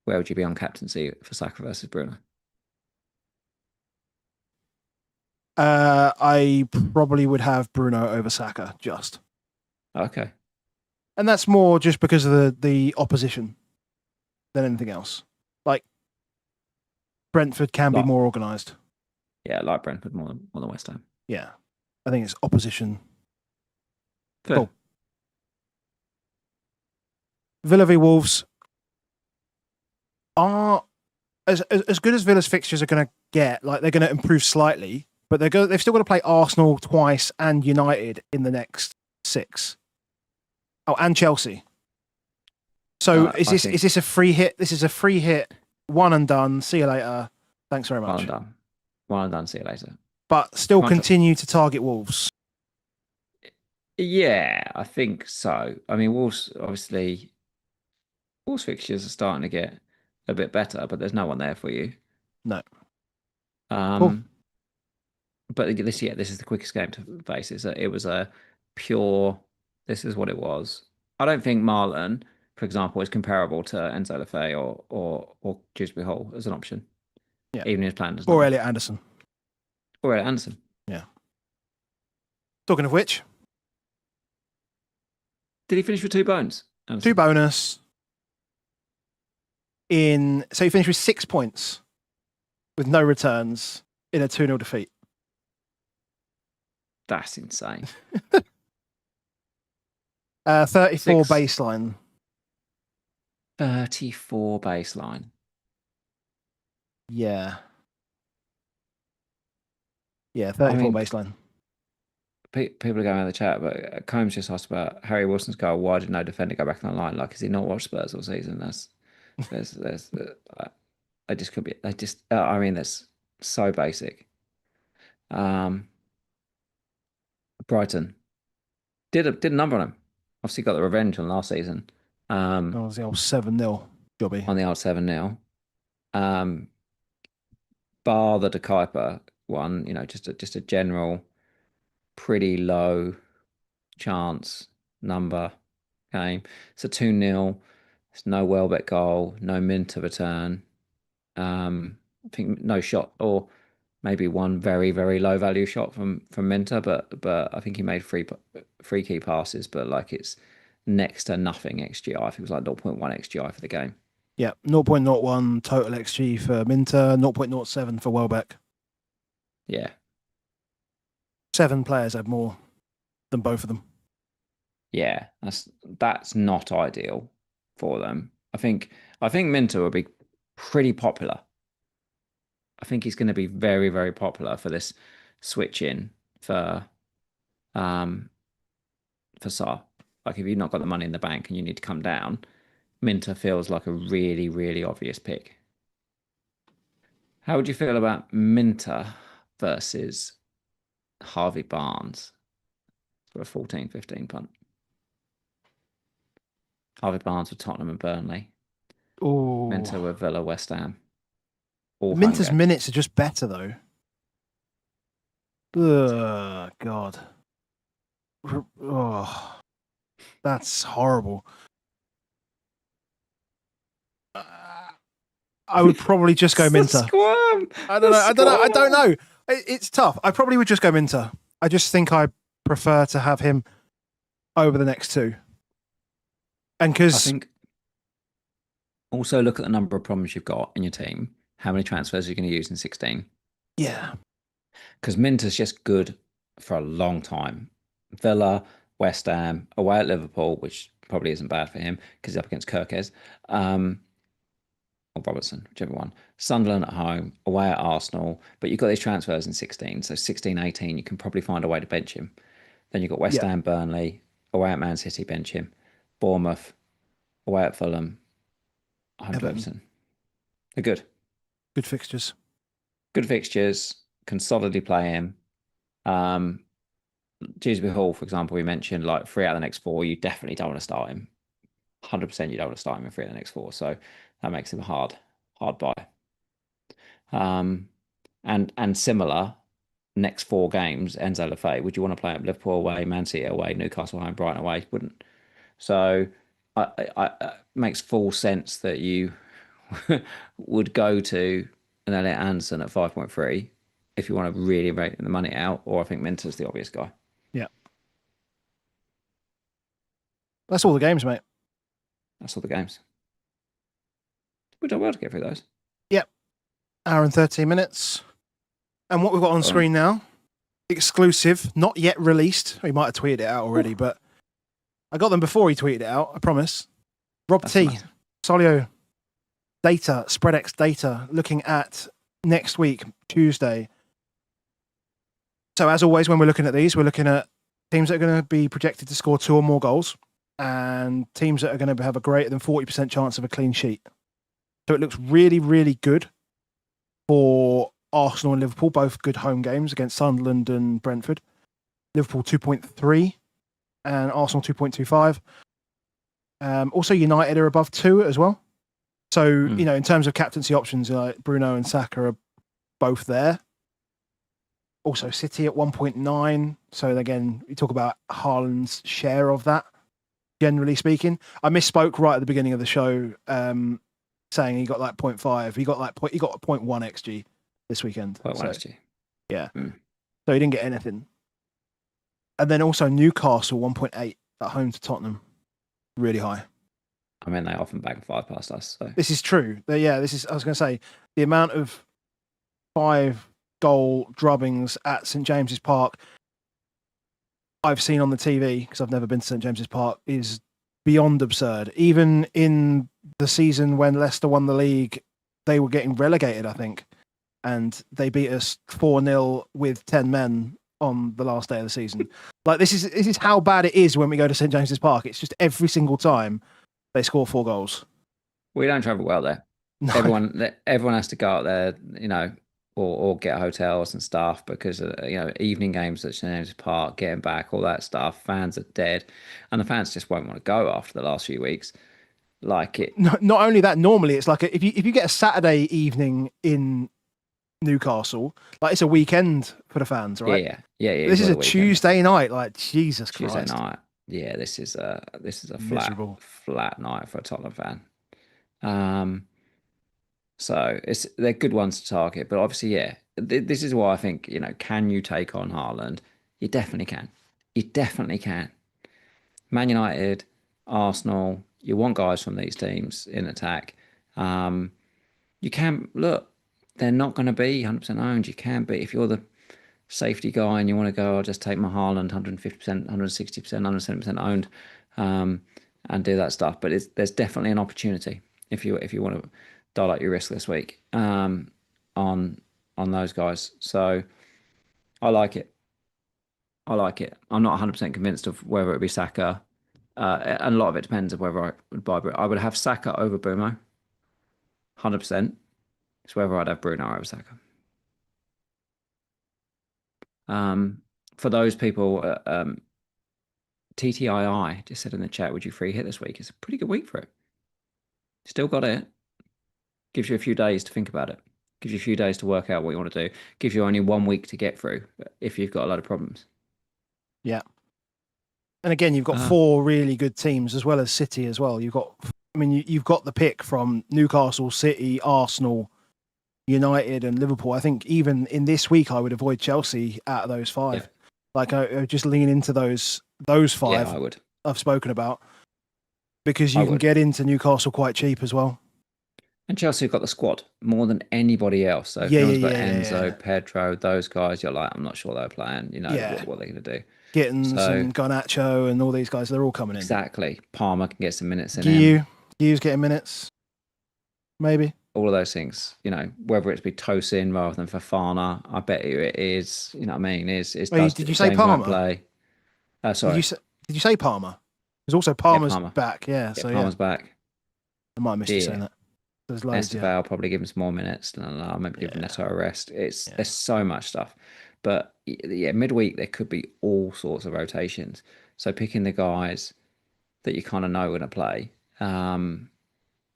Speaker 2: Where would you be on captaincy for Saka versus Bruno?
Speaker 1: I probably would have Bruno over Saka, just.
Speaker 2: Okay.
Speaker 1: And that's more just because of the opposition than anything else. Like, Brentford can be more organised.
Speaker 2: Yeah, I like Brentford more than West Ham.
Speaker 1: Yeah. I think it's opposition.
Speaker 2: Fair. Cool.
Speaker 1: Villa v Wolves are as good as Villa's fixtures are going to get. Like, they're going to improve slightly, but they've still got to play Arsenal twice and United in the next 6. Oh, and Chelsea. So is this a free hit? This is a free hit. One and done. See you later. Thanks very much.
Speaker 2: One and done. See you later.
Speaker 1: But still continue to target Wolves.
Speaker 2: Yeah, I think so. I mean, Wolves fixtures are starting to get a bit better, but there's no one there for you.
Speaker 1: No.
Speaker 2: Cool. But this is the quickest game to face. It was a pure. This is what it was. I don't think Marlon, for example, is comparable to Enzo Lefebvre or Dewsbury Hall as an option.
Speaker 1: Yeah.
Speaker 2: Even his plan does.
Speaker 1: Or Elliot Anderson.
Speaker 2: Yeah.
Speaker 1: Talking of which,
Speaker 2: did he finish with 2 bones?
Speaker 1: Anderson? 2 bonus. So he finished with 6 points with no returns in a 2-0 defeat.
Speaker 2: That's insane.
Speaker 1: 34 baseline.
Speaker 2: 34 baseline.
Speaker 1: Yeah. Yeah, 34 baseline.
Speaker 2: People are going in the chat, but Combs just asked about Harry Wilson's goal. Why did no defender go back on the line? Like, has he not watched Spurs all season? I just could be. I just. I mean, that's so basic. Um, Brighton did a number on him. Obviously, got the revenge on last season.
Speaker 1: That was the old 7-0 jobby.
Speaker 2: On the old 7-0. Bar the De Kuiper one, just a general, pretty low chance number game. It's a 2-0. It's no Welbeck goal, no Minter return. I think no shot, or maybe one very, very low value shot from Minter, but I think he made free key passes, but like it's next to nothing XGI. I think it was like 0.1 XGI for the game.
Speaker 1: Yeah, 0.01 total XG for Minter, 0.07 for Welbeck.
Speaker 2: Yeah.
Speaker 1: 7 players had more than both of them.
Speaker 2: Yeah, that's not ideal for them. I think Minter will be pretty popular. I think he's going to be very, very popular for this switch in for Sarr. Like if you've not got the money in the bank and you need to come down, Minter feels like a really, really obvious pick. How would you feel about Minter versus Harvey Barnes for a 14-15 punt? Harvey Barnes with Tottenham and Burnley.
Speaker 1: Oh,
Speaker 2: Minter with Villa, West Ham.
Speaker 1: Minter's minutes are just better though. Ugh, God. Oh, that's horrible. I would probably just go Minter. I don't know. It's tough. I probably would just go Minter. I just think I prefer to have him over the next two. And because
Speaker 2: I think also look at the number of problems you've got in your team. How many transfers are you going to use in 16?
Speaker 1: Yeah.
Speaker 2: Because Minter's just good for a long time. Villa, West Ham, away at Liverpool, which probably isn't bad for him because he's up against Kirkes. Or Robertson, whichever one. Sunderland at home, away at Arsenal. But you've got these transfers in 16. So 16, 18, you can probably find a way to bench him. Then you've got West Ham, Burnley, away at Man City, bench him. Bournemouth, away at Fulham, home to Everton. They're good.
Speaker 1: Good fixtures.
Speaker 2: Good fixtures. Can solidly play him. Dewsbury Hall, for example, we mentioned like 3 out of the next 4. You definitely don't want to start him. 100% you don't want to start him in 3 out of the next 4. So that makes him a hard buy. And similar, next 4 games, Enzo Lefebvre, would you want to play at Liverpool away, Man City away, Newcastle home, Brighton away? Wouldn't. So it makes full sense that you would go to an Elliot Anderson at 5.3 if you want to really rate the money out, or I think Minter's the obvious guy.
Speaker 1: Yeah. That's all the games, mate.
Speaker 2: That's all the games. We've done well to get through those.
Speaker 1: Yep. Hour and 13 minutes. And what we've got on screen now, exclusive, not yet released. He might have tweeted it out already, but I got them before he tweeted it out, I promise. Rob T, nice. Solio data, SpreadX data, looking at next week, Tuesday. So as always, when we're looking at these, we're looking at teams that are going to be projected to score 2 or more goals and teams that are going to have a greater than 40% chance of a clean sheet. So it looks really, really good for Arsenal and Liverpool, both good home games against Sunderland and Brentford. Liverpool 2.3 and Arsenal 2.25. Also, United are above 2 as well. So, in terms of captaincy options, Bruno and Saka are both there. Also, City at 1.9. So, again, we talk about Haaland's share of that, generally speaking. I misspoke right at the beginning of the show, saying he got like 0.5. He got 0.1 XG this weekend.
Speaker 2: 0.1 XG.
Speaker 1: Yeah. So he didn't get anything. And then also Newcastle 1.8 at home to Tottenham. Really high.
Speaker 2: I mean, they often bag 5 past us. So.
Speaker 1: This is true. I was going to say, the amount of 5-goal drubbings at St James's Park I've seen on the TV, because I've never been to St James's Park, is beyond absurd. Even in the season when Leicester won the league, they were getting relegated, I think. And they beat us 4-0 with 10 men on the last day of the season. Like, this is how bad it is when we go to St James's Park. It's just every single time they score 4 goals.
Speaker 2: We don't travel well there. everyone has to go out there, or get hotels and stuff because evening games at St James's Park, getting back, all that stuff. Fans are dead, and the fans just won't want to go after the last few weeks. Like it.
Speaker 1: Not only that, normally it's like if you get a Saturday evening in Newcastle, like it's a weekend for the fans, right?
Speaker 2: Yeah.
Speaker 1: This is a Tuesday night, like Jesus Christ.
Speaker 2: Tuesday night. Yeah, this is a flat night for a Tottenham fan. So they're good ones to target, but obviously, yeah, this is why I think, can you take on Haaland? You definitely can. You definitely can. Man United, Arsenal, you want guys from these teams in attack. You can look, they're not going to be 100% owned. You can be if you're the safety guy and you want to go, I'll just take my Haaland 150%, 160%, 170% owned, and do that stuff. But there's definitely an opportunity if you want to dial up your risk this week on those guys. So I like it. I'm not 100% convinced of whether it be Saka. And a lot of it depends on whether I would buy. I would have Saka over Bruno, 100%. It's whether I'd have Bruno over Saka. For those people, TTII just said in the chat, would you free hit this week? It's a pretty good week for it. Still got it. Gives you a few days to think about it. Gives you a few days to work out what you want to do. Gives you only 1 week to get through if you've got a lot of problems.
Speaker 1: Yeah. And again, you've got 4 really good teams as well as City as well. You've got the pick from Newcastle, City, Arsenal, United and Liverpool. I think even in this week, I would avoid Chelsea out of those 5. Yeah. Like I just lean into those 5
Speaker 2: I would.
Speaker 1: I've spoken about because you can get into Newcastle quite cheap as well.
Speaker 2: And Chelsea have got the squad more than anybody else. So if anyone's got Enzo, Pedro, those guys, you're like, I'm not sure they're playing. What they're going to do.
Speaker 1: Gittins and Garnacho and all these guys, they're all coming in.
Speaker 2: Exactly. Palmer can get some minutes in.
Speaker 1: Guiu's getting minutes. Maybe.
Speaker 2: All of those things, whether it's be Tosin rather than Fofana, I bet you it is. You know what I mean?
Speaker 1: Did you say Palmer?
Speaker 2: Play. Sorry.
Speaker 1: Did you say Palmer? There's also Palmer's back. Yeah. So
Speaker 2: Palmer's back.
Speaker 1: I might have missed you saying that. There's loads.
Speaker 2: Estevao probably give him some more minutes. Maybe give Neto a rest. There's so much stuff, but midweek there could be all sorts of rotations. So picking the guys that you kind of know are going to play.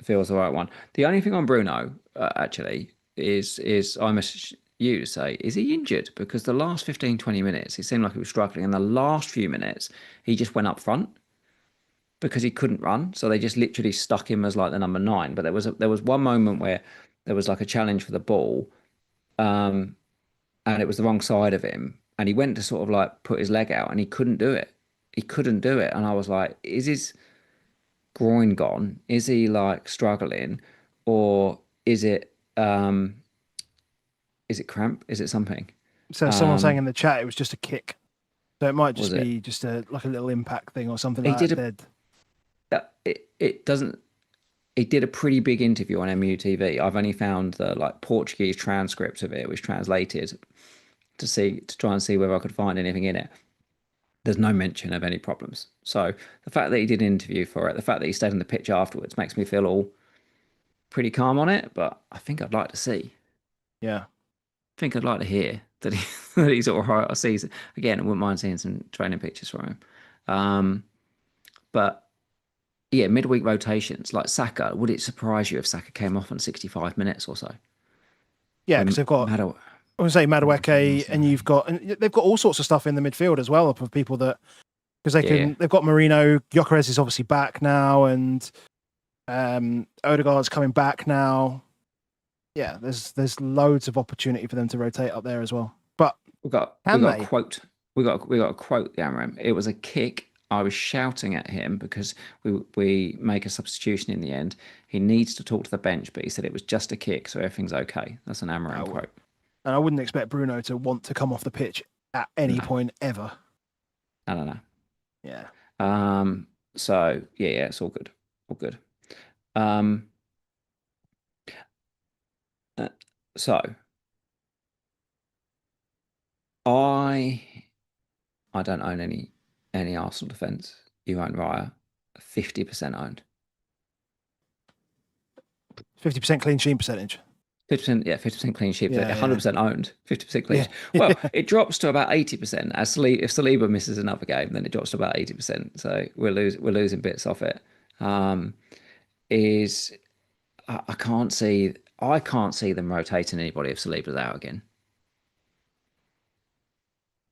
Speaker 2: Feels the right one. The only thing on Bruno actually is I messaged you to say, is he injured? Because the last 15-20 minutes he seemed like he was struggling, and the last few minutes he just went up front because he couldn't run, so they just literally stuck him as like the number 9. But there was one moment where there was like a challenge for the ball, and it was the wrong side of him, and he went to sort of like put his leg out and he couldn't do it, and I was like, is his groin gone? Is he like struggling, or is it cramp? Is it something?
Speaker 1: So someone saying in the chat it was just a kick, so it might just be just a little impact thing or something like that.
Speaker 2: It doesn't. He did a pretty big interview on MUTV. I've only found the like Portuguese transcript of it, which translated to try and see whether I could find anything in it. There's no mention of any problems. So the fact that he did an interview for it, the fact that he stayed on the pitch afterwards makes me feel all pretty calm on it. But I think I'd like to see.
Speaker 1: Yeah.
Speaker 2: I think I'd like to hear that he's all right. I wouldn't mind seeing some training pictures from him. But yeah, midweek rotations like Saka. Would it surprise you if Saka came off on 65 minutes or so?
Speaker 1: Yeah, because they've got. I would say Madueke, and they've got all sorts of stuff in the midfield as well of people that because they've got Marino, Gyökeres is obviously back now, and Odegaard's coming back now. Yeah, there's loads of opportunity for them to rotate up there as well. But
Speaker 2: we got a quote. We got a quote, Amram. It was a kick. I was shouting at him because we make a substitution in the end. He needs to talk to the bench, but he said it was just a kick, so everything's okay. That's an Amram quote.
Speaker 1: And I wouldn't expect Bruno to want to come off the pitch at any point ever.
Speaker 2: I don't know.
Speaker 1: Yeah.
Speaker 2: So yeah, it's all good. All good. So I don't own any Arsenal defence. You own Raya, 50% owned.
Speaker 1: 50% clean sheet percentage.
Speaker 2: 50%, yeah, 50% clean sheet, 100% owned, 50% clean sheet. Well, it drops to about 80%. If Saliba misses another game, then it drops to about 80%. So we're losing bits off it. I can't see them rotating anybody if Saliba's out again.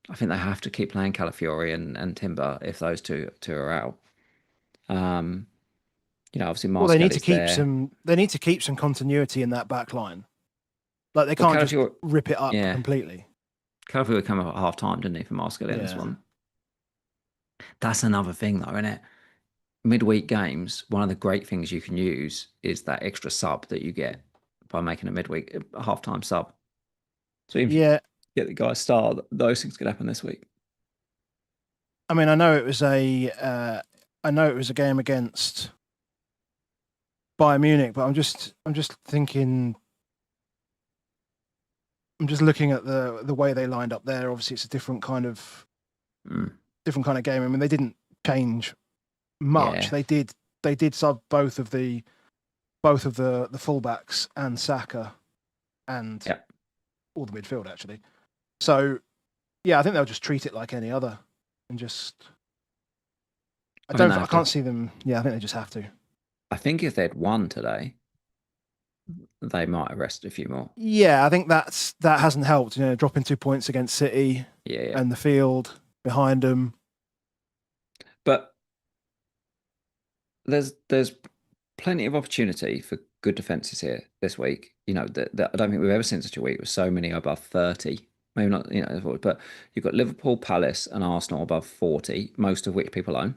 Speaker 2: I think they have to keep playing Calafiori and Timber if those two are out. Obviously, Martial's
Speaker 1: they need to keep there. They need to keep some continuity in that back line. Like they can't just rip it up completely.
Speaker 2: Calafiori came up at half time, didn't he, for Martial in this one? That's another thing, though, isn't it? Midweek games, one of the great things you can use is that extra sub that you get by making a half-time sub. So if you get the guy start, those things could happen this week.
Speaker 1: I mean, I know it was a game against Bayern Munich, but I'm just thinking. I'm just looking at the way they lined up there. Obviously, it's a different kind of game. I mean, they didn't change much. Yeah. They did sub both of the fullbacks and Saka and all the midfield actually. So yeah, I think they'll just treat it like any other and just. I can't see them. Yeah, I think they just have to.
Speaker 2: I think if they'd won today, they might have rested a few more.
Speaker 1: Yeah, I think that hasn't helped. Dropping 2 points against City and the field behind them.
Speaker 2: But there's plenty of opportunity for good defences here this week. I don't think we've ever seen such a week with so many above 30. Maybe not, but you've got Liverpool, Palace, and Arsenal above 40, most of which people own.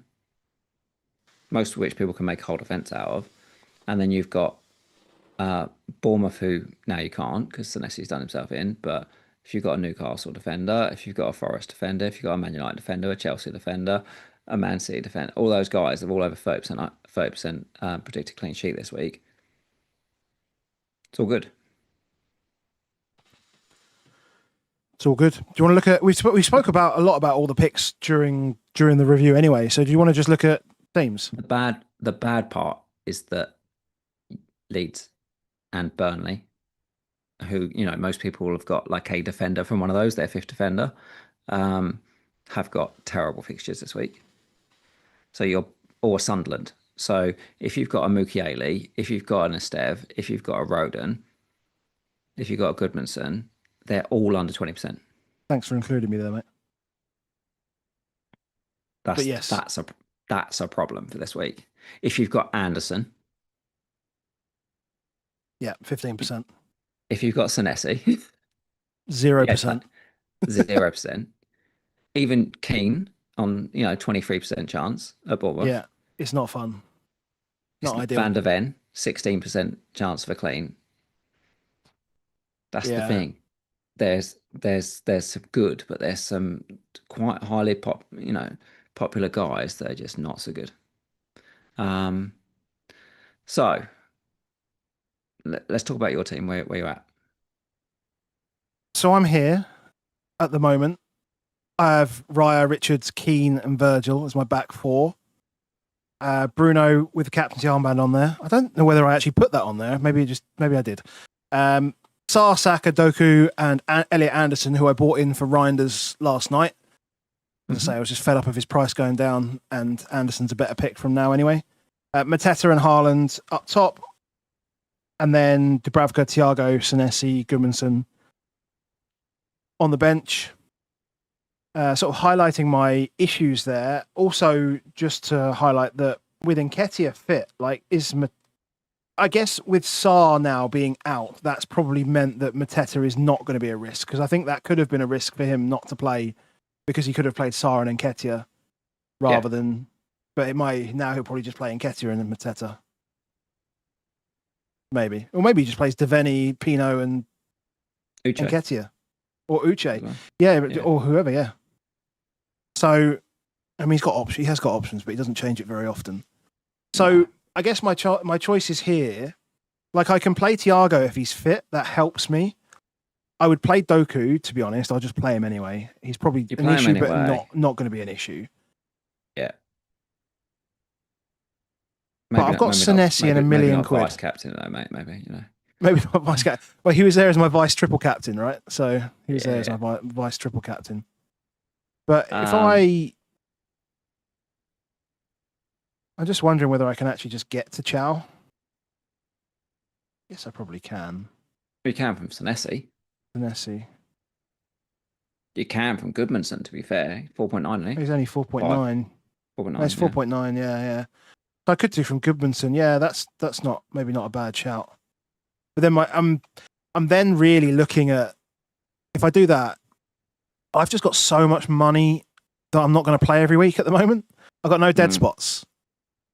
Speaker 2: Most of which people can make a whole defence out of. And then you've got Bournemouth, who now you can't because Senesi's done himself in. But if you've got a Newcastle defender, if you've got a Forest defender, if you've got a Man United defender, a Chelsea defender, a Man City defender, all those guys have all over 30% predicted clean sheet this week. It's all good.
Speaker 1: It's all good. Do you want to look at? We spoke about a lot about all the picks during the review anyway. So do you want to just look at teams?
Speaker 2: The bad part is that Leeds and Burnley, who most people have got like a defender from one of those, their fifth defender, have got terrible fixtures this week. So or Sunderland. So if you've got a Mukiele, if you've got an Esteve, if you've got a Roden, if you've got a Goodmanson, they're all under 20%.
Speaker 1: Thanks for including me there, mate.
Speaker 2: That's a problem for this week. If you've got Anderson,
Speaker 1: 15%.
Speaker 2: If you've got Senesi,
Speaker 1: 0%.
Speaker 2: 0%. Even Keane on 23% chance at Bournemouth.
Speaker 1: Yeah, it's not fun. Not ideal.
Speaker 2: Van der Ven, 16% chance for clean. That's the thing. There's some good, but there's some quite highly popular guys that are just not so good. So let's talk about your team. Where you're at?
Speaker 1: So I'm here at the moment. I have Raya, Richards, Keane, and Virgil as my back four. Bruno with the captaincy armband on there. I don't know whether I actually put that on there. Maybe I did. Sarr, Saka, Doku, and Elliot Anderson, who I bought in for Reinders last night. As I say, I was just fed up of his price going down, and Anderson's a better pick from now anyway. Mateta and Haaland up top. And then Dubravka, Thiago, Senesi, Goodmanson on the bench. Sort of highlighting my issues there. Also, just to highlight that with Nketiah fit, I guess with Sarr now being out, that's probably meant that Mateta is not going to be a risk, because I think that could have been a risk for him not to play, because he could have played Sarr and Nketiah rather than. But now he'll probably just play Nketiah and then Mateta. Maybe. Or maybe he just plays Devaney, Pino, and Nketiah. Or Uche. Yeah, or whoever, yeah. So, I mean, he has got options, but he doesn't change it very often. So, I guess my choice is here. I can play Thiago if he's fit. That helps me. I would play Doku, to be honest. I'll just play him anyway. He's probably an issue, but not going to be an issue.
Speaker 2: Yeah.
Speaker 1: But I've got Senesi and £1 million.
Speaker 2: Vice captain though, mate. Maybe
Speaker 1: Maybe not vice captain. Well, he was there as my vice triple captain, right? So he was there as my vice triple captain. But if I'm just wondering whether I can actually just get to Chow. Yes, I probably can.
Speaker 2: You can from Senesi. You can from Goodmanson, to be fair. 4.9, isn't he?
Speaker 1: He's only 4.9. 4.9. No, it's 4.9, yeah. So I could do from Goodmanson. Yeah, that's not maybe not a bad shout. But then I'm then really looking at, if I do that, I've just got so much money that I'm not going to play every week at the moment. I've got no dead spots.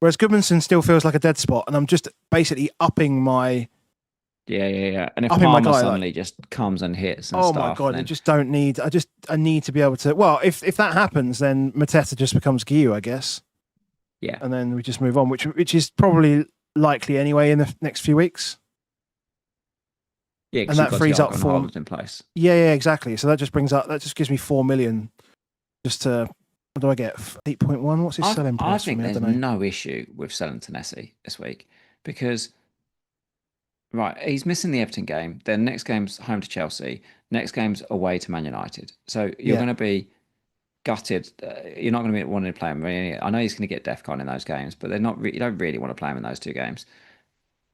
Speaker 1: Whereas Goodmanson still feels like a dead spot, and I'm just basically upping my...
Speaker 2: Yeah. And if Palmer suddenly just comes and hits and stuff...
Speaker 1: Oh my God, then... I just don't need... I need to be able to... Well, if that happens, then Mateta just becomes Guiu, I guess.
Speaker 2: Yeah.
Speaker 1: And then we just move on, which is probably likely anyway in the next few weeks.
Speaker 2: Yeah,
Speaker 1: and that frees up
Speaker 2: Haaland in place.
Speaker 1: Yeah, exactly. So that just gives me 4 million just to... What do I get? 8.1? What's his selling price?
Speaker 2: I think there's no issue with selling Senesi this week because... Right, he's missing the Everton game. Then next game's home to Chelsea. Next game's away to Man United. So you're going to be gutted. You're not going to be wanting to play him. I know he's going to get DEFCON in those games, but they're not. You don't really want to play him in those two games.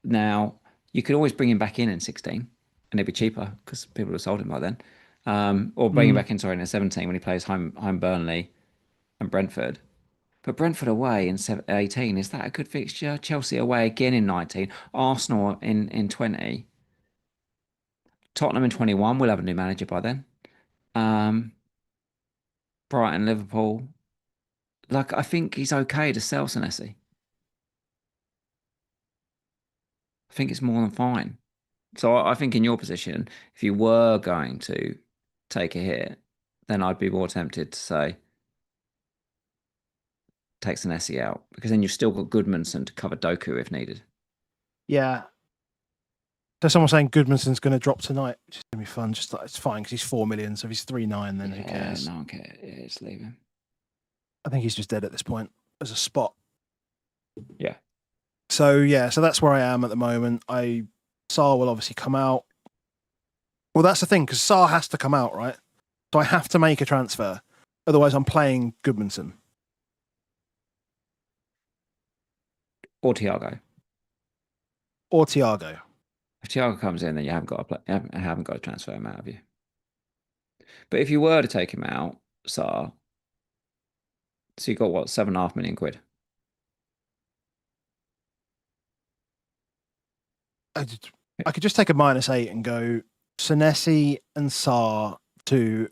Speaker 2: Now you could always bring him back in 16, and it'd be cheaper because people would have sold him by then. Or bring him back in in 17 when he plays home Burnley and Brentford. But Brentford away in 18, is that a good fixture? Chelsea away again in 19. Arsenal in 20. Tottenham in 21. We'll have a new manager by then. Brighton, Liverpool. I think he's okay to sell Senesi. I think it's more than fine. So I think in your position, if you were going to take a hit, then I'd be more tempted to say, take Senesi out, because then you've still got Goodmanson to cover Doku if needed.
Speaker 1: Yeah. There's someone saying Goodmanson's going to drop tonight, which is going to be fun. Just it's fine because he's 4 million, so if he's 3.9, then who cares?
Speaker 2: No one cares. Yeah, just leave him.
Speaker 1: I think he's just dead at this point as a spot.
Speaker 2: Yeah.
Speaker 1: So that's where I am at the moment. Sarr will obviously come out. Well, that's the thing, because Sarr has to come out, right? So I have to make a transfer. Otherwise, I'm playing Goodmanson.
Speaker 2: Or Thiago. If Thiago comes in, then you haven't got to transfer him out of you. But if you were to take him out, Sarr, so you got what, £7.5 million?
Speaker 1: I could just take a -8 and go Senesi and Sarr to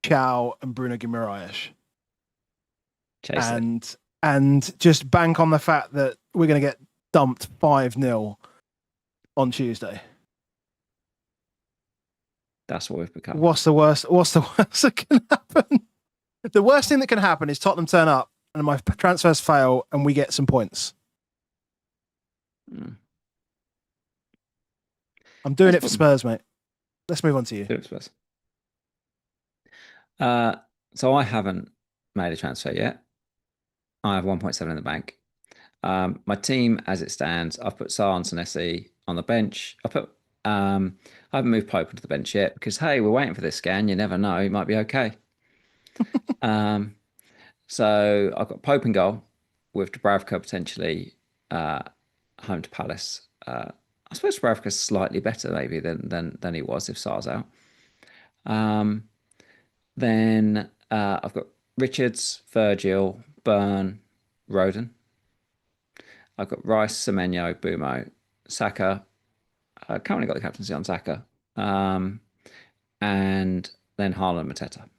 Speaker 1: Chow and Bruno Guimaraes. And just bank on the fact that we're going to get dumped 5-0 on Tuesday.
Speaker 2: That's what we've become.
Speaker 1: What's the worst that can happen? The worst thing that can happen is Tottenham turn up and my transfers fail and we get some points. I'm doing it for Spurs, mate. Let's move on to you.
Speaker 2: Do it for Spurs. So I haven't made a transfer yet. I have 1.7 in the bank. My team, as it stands, I've put Sarr and Senesi on the bench. I haven't moved Pope into the bench yet because, hey, we're waiting for this scan. You never know. It might be okay. So I've got Pope in goal with Dubravka potentially home to Palace. I suppose Dubravka's slightly better maybe than he was if Sarr's out. Then I've got Richards, Virgil, Burn, Roden. I've got Rice, Semenyo, Bumo, Saka. I currently got the captaincy on Saka. And then Haaland, Mateta.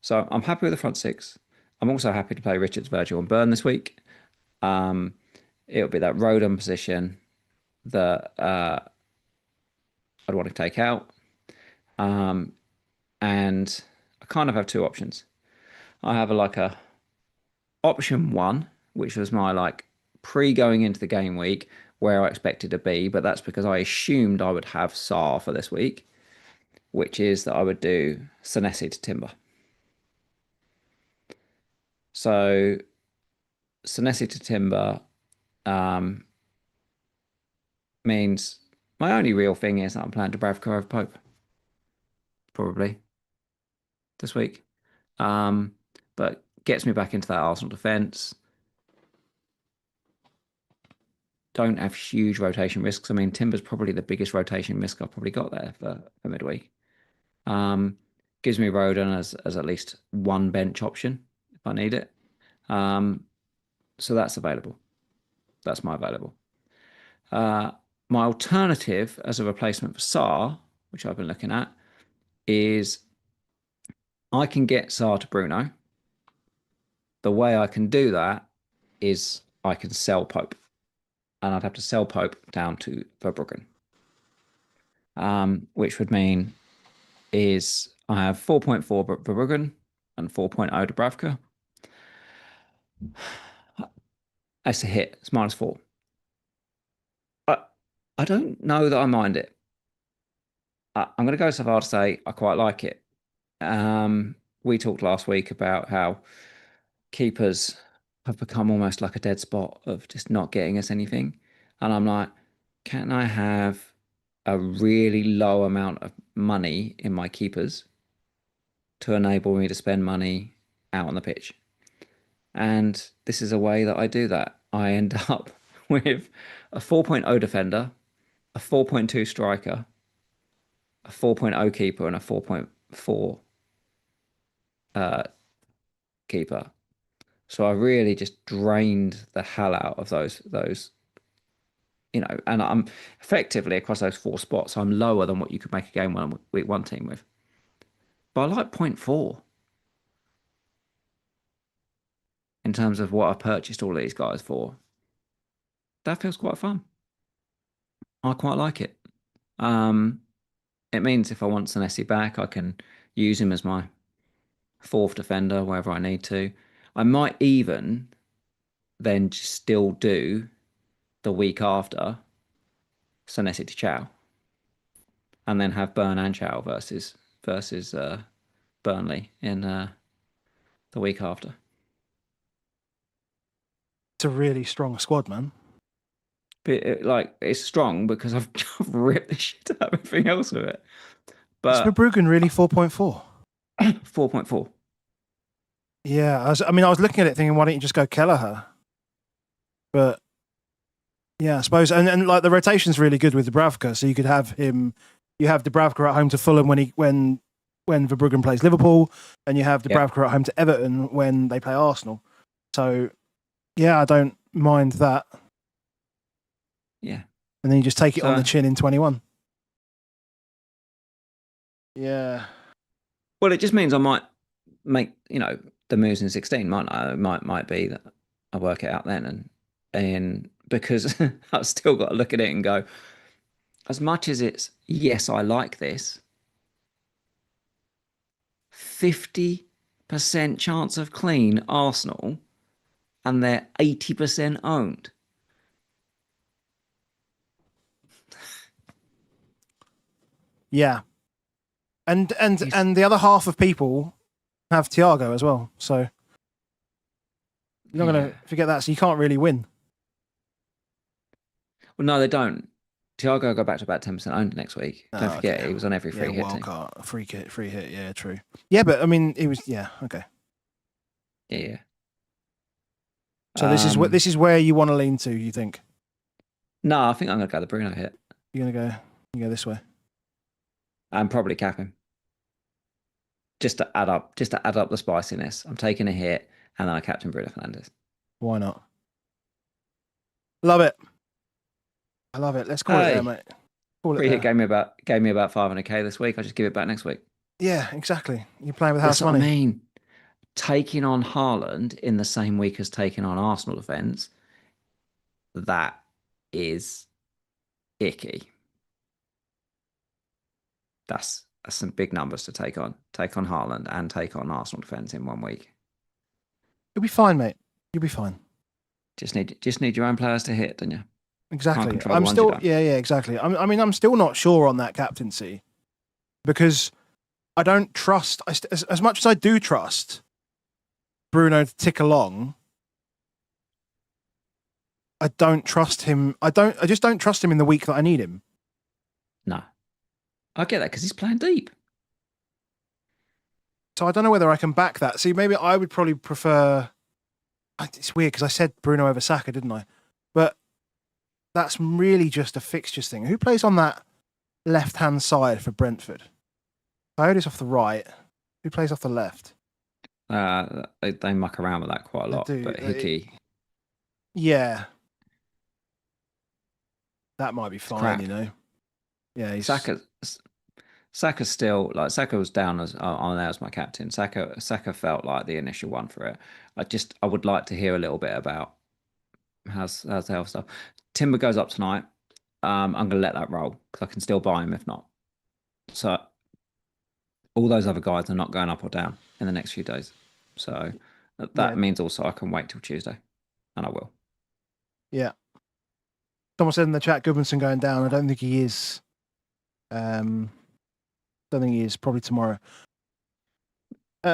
Speaker 2: So I'm happy with the front six. I'm also happy to play Richards, Virgil, and Burn this week. It'll be that Roden position that I'd want to take out. And I kind of have two options. I have a option one, which was my pre-going into the game week where I expected to be, but that's because I assumed I would have Sarr for this week, which is that I would do Senesi to Timber. So Senesi to Timber, Means my only real thing is that I'm playing Dubravka over Pope, probably this week. But gets me back into that Arsenal defence. Don't have huge rotation risks. I mean, Timber's probably the biggest rotation risk I've probably got there for midweek. Gives me Rodon as at least one bench option if I need it. So that's available. That's my available. My alternative as a replacement for Sarr, which I've been looking at, is I can get Sarr to Bruno. The way I can do that is I can sell Pope. And I'd have to sell Pope down to Verbruggen. Which would mean is I have 4.4 Verbruggen and 4.0 Dubravka. That's a hit. It's -4. I don't know that I mind it. I'm going to go so far to say I quite like it. We talked last week about how keepers have become almost like a dead spot of just not getting us anything. And I'm like, can I have a really low amount of money in my keepers to enable me to spend money out on the pitch? And this is a way that I do that. I end up with a 4.0 defender, a 4.2 striker, a 4.0 keeper, and a 4.4 keeper. So I really just drained the hell out of those, and I'm effectively across those 4 spots, I'm lower than what you could make a game week 1 team with. But I like 0.4 in terms of what I purchased all these guys for. That feels quite fun. I quite like it. It means if I want Senesi back, I can use him as my 4th defender wherever I need to. I might even then still do the week after Senesi to Chow, and then have Burn and Chow versus Burnley in the week after.
Speaker 1: It's a really strong squad, man.
Speaker 2: But it's strong because I've ripped the shit out of everything else with it. But
Speaker 1: is Verbruggen really 4.4?
Speaker 2: 4.4.
Speaker 1: Yeah, I was looking at it thinking, why don't you just go Kelleher? But yeah, I suppose, and like the rotation's really good with Dubravka, so you could have him. You have Dubravka at home to Fulham when Verbruggen plays Liverpool, and you have Dubravka at home to Everton when they play Arsenal. So yeah, I don't mind that.
Speaker 2: Yeah,
Speaker 1: and then you just take it on the chin in 21. Yeah.
Speaker 2: Well, it just means I might make the moves in 16, mightn't I? It might be that I work it out then, and because I've still got to look at it and go, as much as it's yes, I like this, 50% chance of clean Arsenal, and they're 80% owned.
Speaker 1: Yeah. And the other half of people have Thiago as well. So you're not going to forget that. So you can't really win.
Speaker 2: Well, no, they don't. Thiago will go back to about 10% owned next week. Don't forget, he was on every free hit.
Speaker 1: Wildcard, free hit. Yeah, true. Yeah, but I mean, it was okay.
Speaker 2: Yeah.
Speaker 1: So this is where you want to lean to. You think?
Speaker 2: No, I think I'm going to go the Bruno hit.
Speaker 1: You're going to go this way.
Speaker 2: And probably cap him. Just to add up the spiciness. I'm taking a hit, and then I captain Bruno Fernandes.
Speaker 1: Why not? Love it. I love it. Let's call it there, mate.
Speaker 2: Free hit gave me about 500k this week. I'll just give it back next week.
Speaker 1: Yeah, exactly. You're playing with house money.
Speaker 2: What I mean, taking on Haaland in the same week as taking on Arsenal defence, that is icky. That's some big numbers to take on. Take on Haaland and take on Arsenal defence in 1 week.
Speaker 1: You'll be fine, mate. You'll be fine.
Speaker 2: Just need your own players to hit, don't you?
Speaker 1: Exactly. I'm still exactly. I'm still not sure on that captaincy because I don't trust as much as I do trust Bruno to tick along. I don't trust him. I just don't trust him in the week that I need him.
Speaker 2: No. I get that because he's playing deep.
Speaker 1: So I don't know whether I can back that. See, maybe I would probably prefer... It's weird because I said Bruno over Saka, didn't I? But that's really just a fixtures thing. Who plays on that left-hand side for Brentford? Coyote's off the right. Who plays off the left?
Speaker 2: They muck around with that quite a lot. But Hickey...
Speaker 1: Yeah. That might be fine, you know. Yeah, he's...
Speaker 2: Saka's still like Saka was down on there as my captain. Saka felt like the initial one for it. I would like to hear a little bit about how's the health stuff. Timber goes up tonight. I'm gonna let that roll because I can still buy him if not. So all those other guys are not going up or down in the next few days. So that means also I can wait till Tuesday, and I will.
Speaker 1: Yeah. Someone said in the chat, Goodmanson going down. I don't think he is. Don't think he is. Probably tomorrow. Who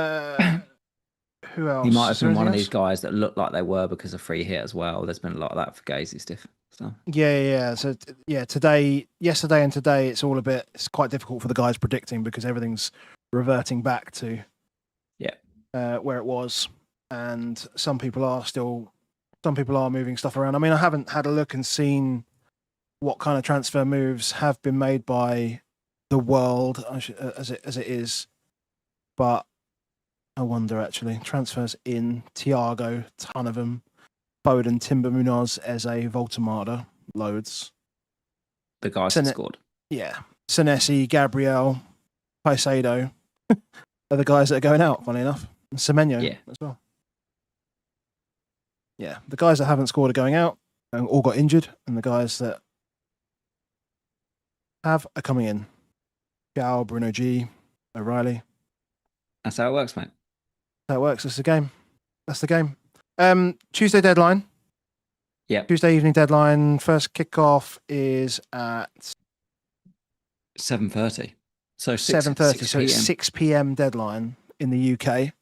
Speaker 1: else?
Speaker 2: He might have been one of these guys that looked like they were because of free hit as well. There's been a lot of that for Gazy stuff.
Speaker 1: Yeah. So yesterday and today, it's quite difficult for the guys predicting because everything's reverting back to where it was, and some people are moving stuff around. I mean, I haven't had a look and seen what kind of transfer moves have been made by the world as it is, but I wonder actually. Transfers in Thiago, ton of them. Foden, Timber, Munoz, Eze, Voltemada, loads.
Speaker 2: The guys that scored.
Speaker 1: Yeah. Senesi, Gabriel, Paicedo are the guys that are going out, funny enough. And Semenyo as well. Yeah, the guys that haven't scored are going out and all got injured, and the guys that have are coming in. Gal, Bruno G, O'Reilly.
Speaker 2: That's how it works, mate.
Speaker 1: That works. That's the game. Tuesday deadline.
Speaker 2: Yeah.
Speaker 1: Tuesday evening deadline. First kickoff is at
Speaker 2: 7:30. So
Speaker 1: 7:30. So it's 6 p.m. deadline in the UK.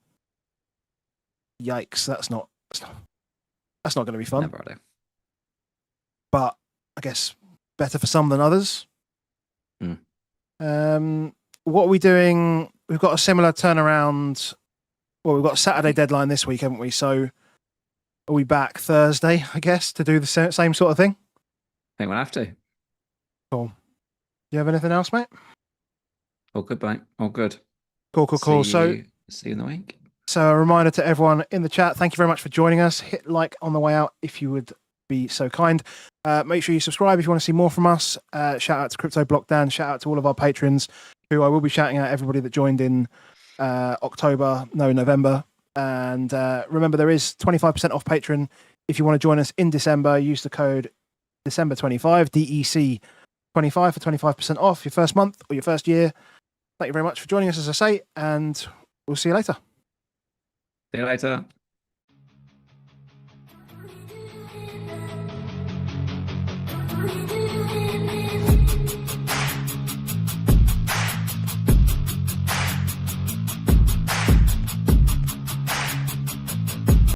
Speaker 1: Yikes! That's not going to be fun.
Speaker 2: Never idea.
Speaker 1: But I guess better for some than others. What are we doing? We've got a similar turnaround. Well, we've got a Saturday deadline this week, haven't we? So are we back Thursday, I guess, to do the same sort of thing?
Speaker 2: I think we'll have to.
Speaker 1: Cool. Do you have anything else, mate?
Speaker 2: All good, mate. All good.
Speaker 1: Cool.
Speaker 2: See you in the week.
Speaker 1: So a reminder to everyone in the chat, thank you very much for joining us. Hit like on the way out if you would be so kind. Make sure you subscribe if you want to see more from us. Shout out to Crypto Block Dan. Shout out to all of our patrons, who I will be shouting out everybody that joined in November. And remember, there is 25% off Patreon. If you want to join us in December, use the code December25, DEC25 for 25% off your first month or your first year. Thank you very much for joining us, as I say, and we'll see you later.
Speaker 2: See you later.